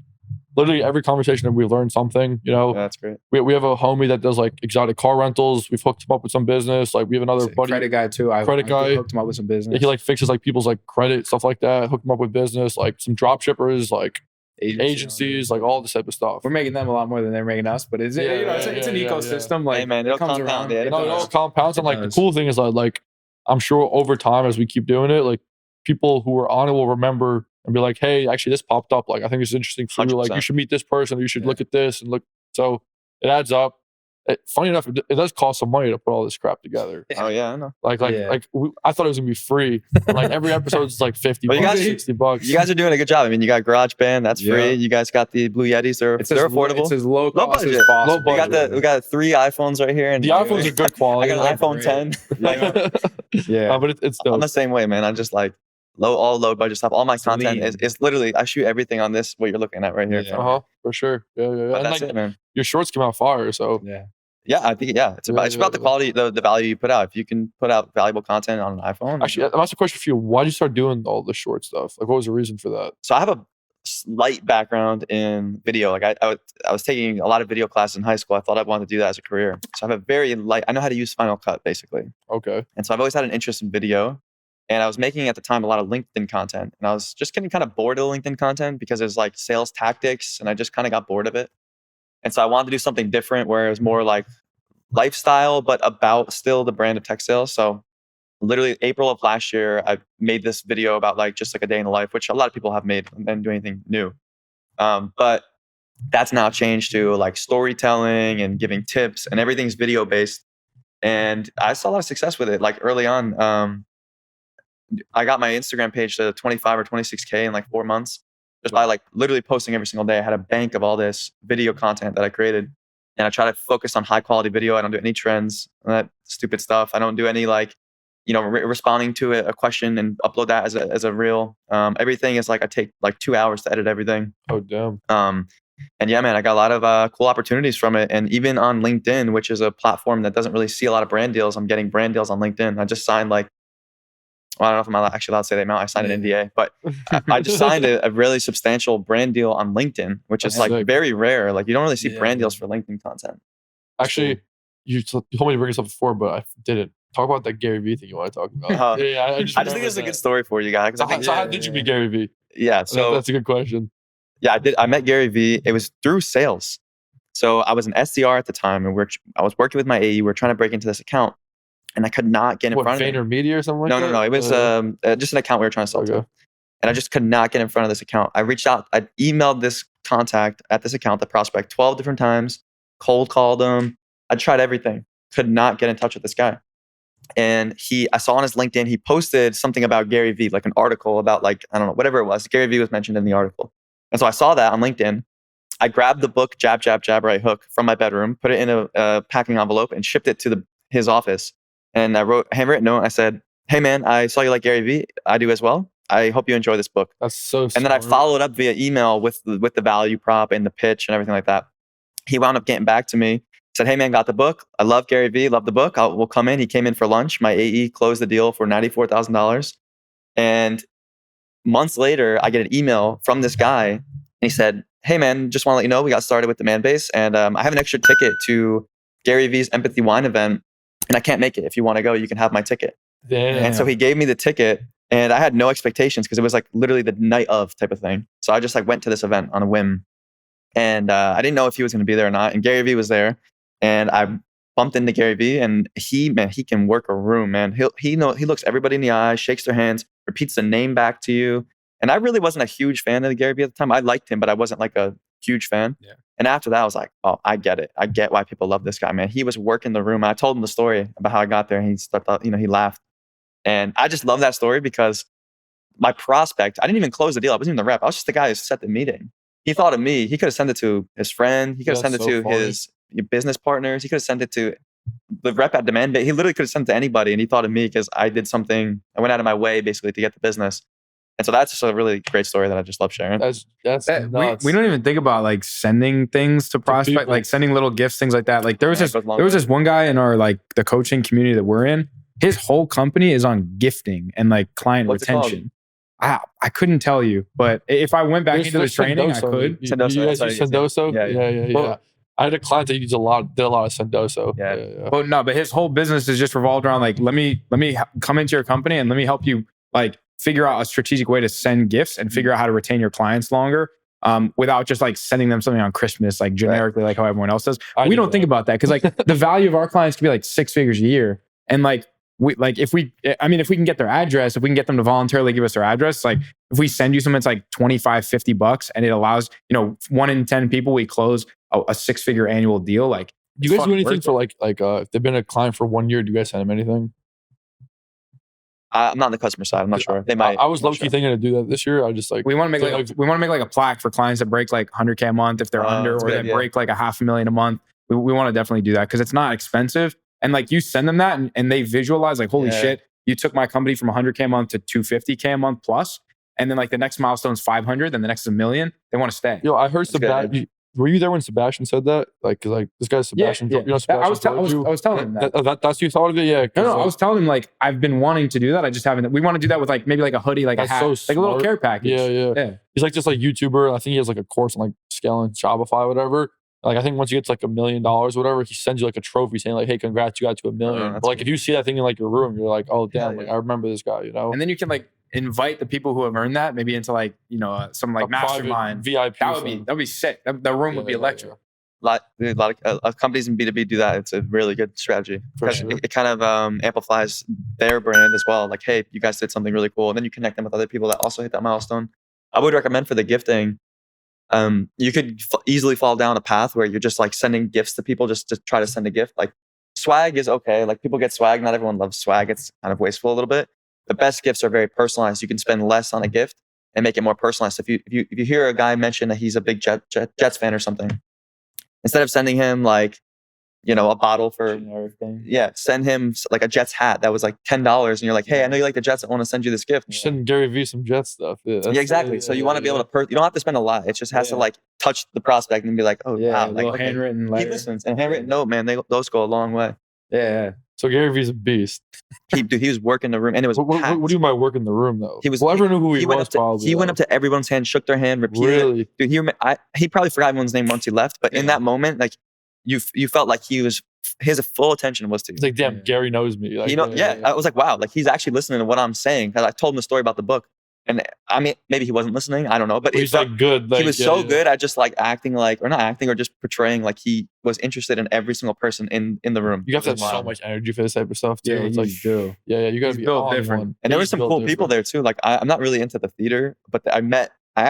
literally every conversation that we learn something, you know.
That's great.
We have a homie that does like exotic car rentals. We've hooked him up with some business. Like we have another buddy,
credit guy too. I hooked him up with some business.
He like fixes like people's like credit stuff like that. Hooked him up with business, like some drop shippers, like agencies, like all this type of stuff.
We're making them a lot more than they're making us, but it's it's an ecosystem. Like
hey man, it'll compound.
It all compounds. And like the cool thing is like I'm sure over time as we keep doing it, like people who are on it will remember and be like, hey, actually this popped up. Like I think it's interesting for you. Like you should meet this person, or you should look at this and look. So it adds up. Funny enough, it does cost some money to put all this crap together.
Oh yeah, I know.
I thought it was gonna be free. Like every episode is like $50, $60.
You guys are doing a good job. I mean, you got GarageBand, that's free. You guys got the Blue Yetis, they're affordable.
It's as low cost
budget.
as possible.
We got 3 iPhones right here, and
the iPhones are good quality.
I got an iPhone 10.
But it's dope.
I'm the same way, man. I'm just like low budget stuff. All my content is literally I shoot everything on this. What you're looking at right here.
For sure. Yeah.
But that's
like,
it, man.
Your shorts come out fire, so
yeah, I think it's about the quality, the value you put out. If you can put out valuable content on an iPhone.
Actually, that's a question for you. Why did you start doing all the short stuff? Like, what was the reason for that?
So I have a slight background in video. Like I was taking a lot of video classes in high school. I thought I wanted to do that as a career. So I have a very I know how to use Final Cut basically.
Okay.
And so I've always had an interest in video. And I was making at the time a lot of LinkedIn content. And I was just getting kind of bored of the LinkedIn content because it was like sales tactics. And I just kind of got bored of it. And so I wanted to do something different where it was more like lifestyle, but about still the brand of tech sales. So literally April of last year, I made this video about like just like a day in the life, which a lot of people have made and didn't do anything new. But that's now changed to like storytelling and giving tips, and everything's video based. And I saw a lot of success with it. Like early on, I got my Instagram page to 25 or 26K in like 4 months just by like literally posting every single day. I had a bank of all this video content that I created. And I try to focus on high quality video. I don't do any trends, that stupid stuff. I don't do any like, responding to a question and upload that as a reel. Everything is like, I take like 2 hours to edit everything.
Oh, damn.
And yeah, man, I got a lot of cool opportunities from it. And even on LinkedIn, which is a platform that doesn't really see a lot of brand deals, I'm getting brand deals on LinkedIn. I just signed I don't know if I'm actually allowed to say the amount. I signed an NDA, but I just signed a really substantial brand deal on LinkedIn, which is like
sick.
very rare. Like you don't really see brand deals for LinkedIn content.
Actually, you told me to bring this up before, but I didn't. Talk about that Gary Vee thing you want to talk about.
I just think this is a good story for you guys.
So how did you meet Gary Vee?
Yeah, so
that's a good question.
Yeah, I met Gary Vee. It was through sales. So I was an SDR at the time, and I was working with my AE. We were trying to break into this account, and I could not get in front of it.
VaynerMedia or something like that?
No. It was just an account we were trying to sell to. And I just could not get in front of this account. I reached out. I emailed this contact at this account, the prospect, 12 different times, cold called him. I tried everything. Could not get in touch with this guy. And I saw on his LinkedIn, he posted something about Gary Vee, like an article about I don't know, whatever it was. Gary Vee was mentioned in the article. And so I saw that on LinkedIn. I grabbed the book, Jab, Jab, Jab, Right Hook, from my bedroom, put it in a packing envelope, and shipped it to his office. And I wrote a handwritten note. I said, "Hey man, I saw you like Gary Vee. I do as well. I hope you enjoy this book."
That's so smart.
And then I followed up via email with the value prop and the pitch and everything like that. He wound up getting back to me. Said, "Hey man, got the book. I love Gary Vee. Love the book. We'll come in." He came in for lunch. My AE closed the deal for $94,000. And months later, I get an email from this guy. And he said, "Hey man, just want to let you know we got started with the Man Base, and I have an extra ticket to Gary Vee's Empathy Wine event, and I can't make it. If you want to go, you can have my ticket."
Damn.
And so he gave me the ticket, and I had no expectations because it was like literally the night of type of thing. So I just went to this event on a whim, and I didn't know if he was going to be there or not. And Gary Vee was there. And I bumped into Gary Vee, and he can work a room, man. He looks everybody in the eye, shakes their hands, repeats the name back to you. And I really wasn't a huge fan of Gary Vee at the time. I liked him, but I wasn't like a huge fan.
Yeah.
And after that, I was like, "Oh, I get it. I get why people love this guy, man." He was working the room. I told him the story about how I got there, and he laughed. And I just love that story because my prospect, I didn't even close the deal. I wasn't even the rep. I was just the guy who set the meeting. He thought of me. He could have sent it to his friend. He could have sent it to his business partners. He could have sent it to the rep at Demand. He literally could have sent it to anybody, and he thought of me because I did something. I went out of my way basically to get the business. And so that's just a really great story that I just love sharing.
That's nuts.
We don't even think about sending things to prospect, like sending little gifts, things like that. Like there was this one guy in our the coaching community that we're in. His whole company is on gifting and client retention. I couldn't tell you, but if I went back into the training, I could.
You guys use Sendoso? Yeah. Well, I had a client that did a lot of Sendoso.
Yeah.
But his whole business is just revolved around let me come into your company and let me help you figure out a strategic way to send gifts and figure out how to retain your clients longer without just sending them something on Christmas, generically, how everyone else does. We don't think about that because the value of our clients can be 6 figures a year. And if we can get their address, if we can get them to voluntarily give us their address, if we send you something that's $25-$50 and it allows, 1 in 10 people, we close a 6-figure annual deal.
Do you guys do anything for if they've been a client for 1 year, do you guys send them anything?
I'm not on the customer side. I'm not sure. They might.
I was low-key thinking to do that this year. I just
we want to make a plaque for clients that break $100K a month if they're under, or they break $500,000 a month. We want to definitely do that because it's not expensive. And you send them that and they visualize holy shit, you took my company from 100K a month to 250K a month plus. And then the next milestone is 500, then the next is $1 million. They want to stay.
Yo, I heard Sebastian. Were you there when Sebastian said that? Because this guy's Sebastian.
Yeah.
You know, Sebastian
I was telling him that.
That's you thought of it? Yeah.
No, I was telling him I've been wanting to do that. I just haven't. We want to do that with maybe a hoodie, a hat,
so
a little care package.
Yeah. He's just YouTuber. I think he has a course on scaling Shopify or whatever. I think once you get to $1 million or whatever, he sends you a trophy saying hey, congrats, you got to $1 million. But if you see that thing in your room, you're oh damn, I remember this guy,
And then you can invite the people who have earned that maybe into some mastermind
VIP.
That'd be sick. The room would be electric.
A lot of companies in B2B do that. It's a really good strategy because it kind of amplifies their brand as well. Hey, you guys did something really cool, and then you connect them with other people that also hit that milestone. I would recommend for the gifting. You could easily fall down a path where you're just sending gifts to people just to try to send a gift. Swag is okay. People get swag. Not everyone loves swag. It's kind of wasteful a little bit. The best gifts are very personalized. You can spend less on a gift and make it more personalized. If you hear a guy mention that he's a big Jets fan or something, Instead of sending him like, you know, a bottle for,
Generic thing.
send him like a Jets hat that was like $10, and you're like, hey, I know you like the Jets. I want to send you this gift.
You're sending Gary Vee some Jet stuff. Yeah,
Exactly. So you want to be able to, you don't have to spend a lot. It just has to like touch the prospect and be like, oh, wow, like
little handwritten
he
letter.
listens. And handwritten note, man, those go a long way.
Yeah.
So Gary Vee's a beast.
He was working the room, and it was
What
packed.
do you mean by work in the room though?
He was.
Well, everyone knew who he was.
He went up to everyone's hand, shook their hand, repeated.
Really?
Dude, he probably forgot everyone's name once he left. But in that moment, like you felt like his full attention was to you.
It's like, damn, Gary knows me. Like,
I was like, wow, like he's actually listening to what I'm saying, because I told him the story about the book. And I mean, maybe he wasn't listening. I don't know, but
he's like good. Like,
he was so good at just like acting like, or not acting, or just portraying like he was interested in every single person in the room.
You have to have so much energy for this type of stuff too.
Yeah,
it's like, you got to be
built
on
different.
one.
And there were some cool people there too. Like I'm not really into the theater, but I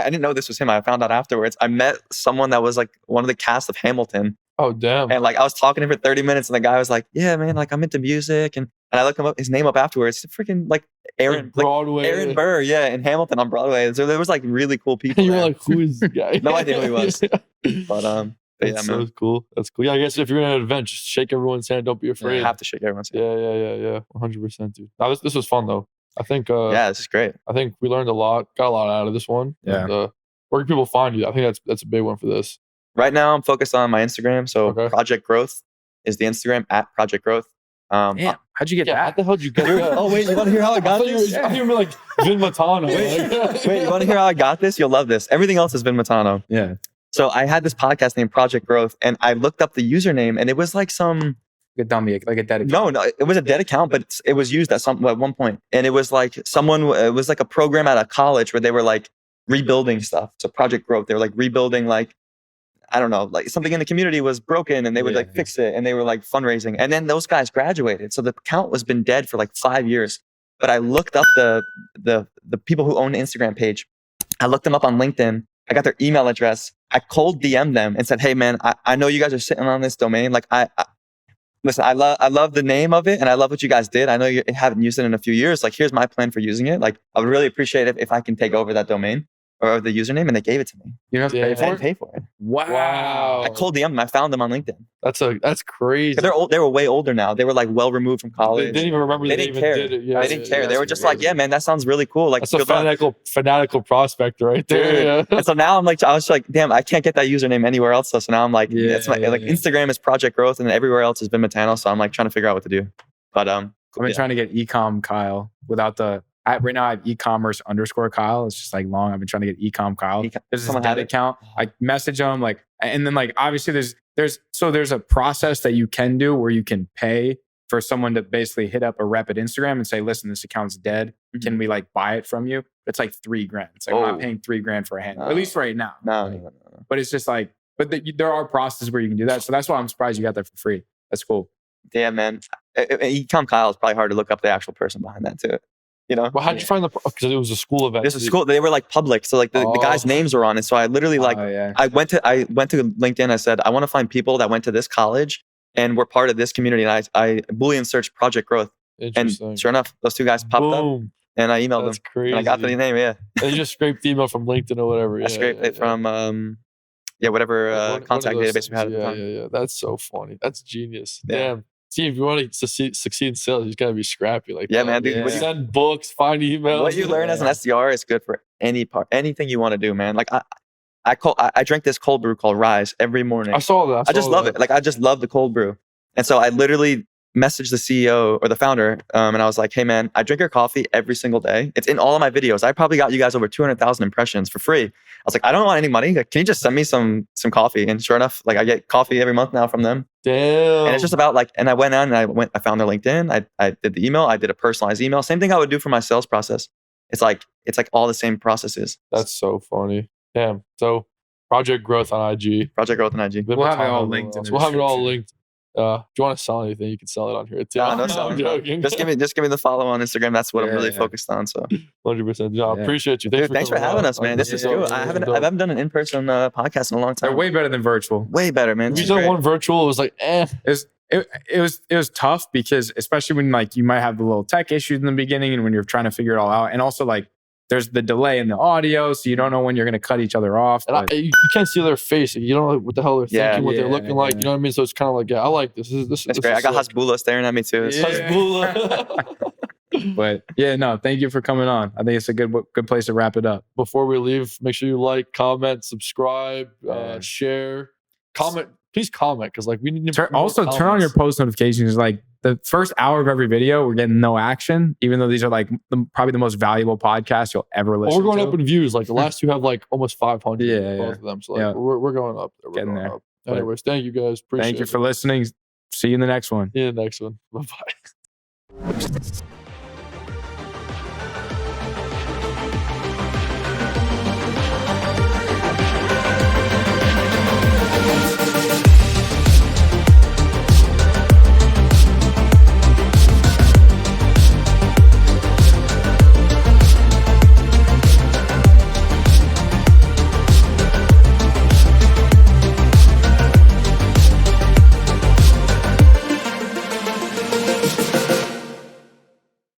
didn't know this was him. I found out afterwards. I met someone that was like one of the cast of Hamilton.
Oh damn!
And like I was talking to him for 30 minutes, and the guy was like, "Yeah, man, like I'm into music," and I looked his name up afterwards. Freaking like Aaron,
like Broadway,
Aaron Burr, in Hamilton on Broadway. So there was like really cool people.
You were like, "Who is this guy?"
No idea who he was. But
that's so cool. That's cool. Yeah, I guess if you're in an event, just shake everyone's hand. Don't be afraid.
You have to shake everyone's hand.
Yeah. 100%, dude. Now this was fun though. I think.
This is great.
I think we learned a lot. Got a lot out of this one.
Yeah.
And, where can people find you? I think that's a big one for this.
Right now, I'm focused on my Instagram. So Project Growth is the Instagram, at Project Growth.
How'd you get that?
How the hell did you get that?
Oh, wait, you want to hear how I got this?
I thought you were like Vin Matano.
Wait, you want to hear how I got this? You'll love this. Everything else is Vin Matano.
Yeah.
So I had this podcast named Project Growth, and I looked up the username, and it was like some...
like a dead account.
No, it was a dead account, but it was used at one point. And it was like it was like a program at a college where they were like rebuilding stuff. So Project Growth, they were like rebuilding, like, I don't know, like something in the community was broken, and they would like fix it, and they were like fundraising. And then those guys graduated. So the account was been dead for like 5 years. But I looked up the people who own the Instagram page. I looked them up on LinkedIn. I got their email address. I cold DM'd them and said, hey man, I know you guys are sitting on this domain. Like listen, I love the name of it, and I love what you guys did. I know you haven't used it in a few years. Like, here's my plan for using it. Like, I would really appreciate it if I can take over that domain or the username, and they gave it to me.
You don't have to pay
I
for
didn't
it?
pay for it.
Wow.
I cold DM'd them. I found them on LinkedIn.
That's crazy.
They're old. They were way older now. They were like well removed from college.
They didn't even remember
They
they
didn't
even
care.
did it. Yeah,
they didn't care. They were just like, yeah, man, that sounds really cool. Like,
that's a fanatical prospect right there.
Dude.
Yeah.
And so now I was like, damn, I can't get that username anywhere else. So now I'm like, Instagram is Project Growth, and everywhere else has been Matano. So I'm like trying to figure out what to do. But
I've been trying to get ecom Kyle without the. Right now I have e-commerce _ Kyle. It's just like long. I've been trying to get ecom Kyle. There's this dead account. I message him like, and then like obviously there's a process that you can do where you can pay for someone to basically hit up a rep at Instagram and say, listen, this account's dead. Mm-hmm. Can we like buy it from you? It's like $3,000. It's like I'm not paying $3,000 for a hand, at least right now.
No.
But it's just like, there are processes where you can do that. So that's why I'm surprised you got that for free. That's cool.
Yeah, man. Ecom Kyle is probably hard to look up the actual person behind that too. You know?
Well, how'd you find because it was a school event?
This is school. They were like public, so like the guys' names were on it. So I literally I went to LinkedIn. I said I want to find people that went to this college and were part of this community. And I Boolean searched Project Growth, and sure enough, those two guys popped up, and I emailed them.
Crazy.
And I got the name. Yeah,
and you just scraped the email from LinkedIn or whatever.
I scraped it from whatever contact database we had at the time.
Yeah. That's so funny. That's genius.
Yeah.
Damn. See, if you want to succeed in sales, you just gotta be scrappy. Like,
man, dude.
Send books, find emails.
What you learn as an SDR is good for anything you want to do, man. Like I drink this cold brew called Rise every morning.
I saw that.
I just love it. Like I just love the cold brew, and so I literally messaged the CEO or the founder, and I was like, "Hey, man, I drink your coffee every single day. It's in all of my videos. I probably got you guys over 200,000 impressions for free." I was like, "I don't want any money. Like, can you just send me some coffee?" And sure enough, like I get coffee every month now from them.
Damn.
And it's just about like, and I went on and I found their LinkedIn. I did the email. I did a personalized email. Same thing I would do for my sales process. It's like all the same processes.
That's so funny. Damn. So Project Growth on IG.
Project Growth on IG.
We'll have it all linked.
We'll have it all linked. If you want to sell anything, you can sell it on here too.
No selling. Just give me the follow on Instagram. That's what I'm really focused on. So
100%. I appreciate you.
Thanks for having us, man. This is cool. I haven't done an in-person podcast in a long time.
They're way better than virtual.
Way better, man.
We done one virtual. It was like,
It was tough because especially when like you might have the little tech issues in the beginning and when you're trying to figure it all out, and also like there's the delay in the audio, so you don't know when you're going to cut each other off.
And you can't see their face. You don't know what the hell they're thinking, what they're looking like. You know what I mean? So it's kind of like, I like this. This
That's great. I got Hasbullah staring at me too.
Hasbullah.
But yeah, no, thank you for coming on. I think it's a good place to wrap it up.
Before we leave, make sure you like, comment, subscribe, share, comment. Please comment, because like we need to
turn on your post notifications. Like the first hour of every video, we're getting no action, even though these are like probably the most valuable podcasts you'll ever listen to.
We're going up in views. Like the last two have like almost 500. Both of them. So like we're going up. We're
getting there.
Up. Anyways, thank you guys. Appreciate it.
Thank you for listening. See you in the next one.
Bye bye.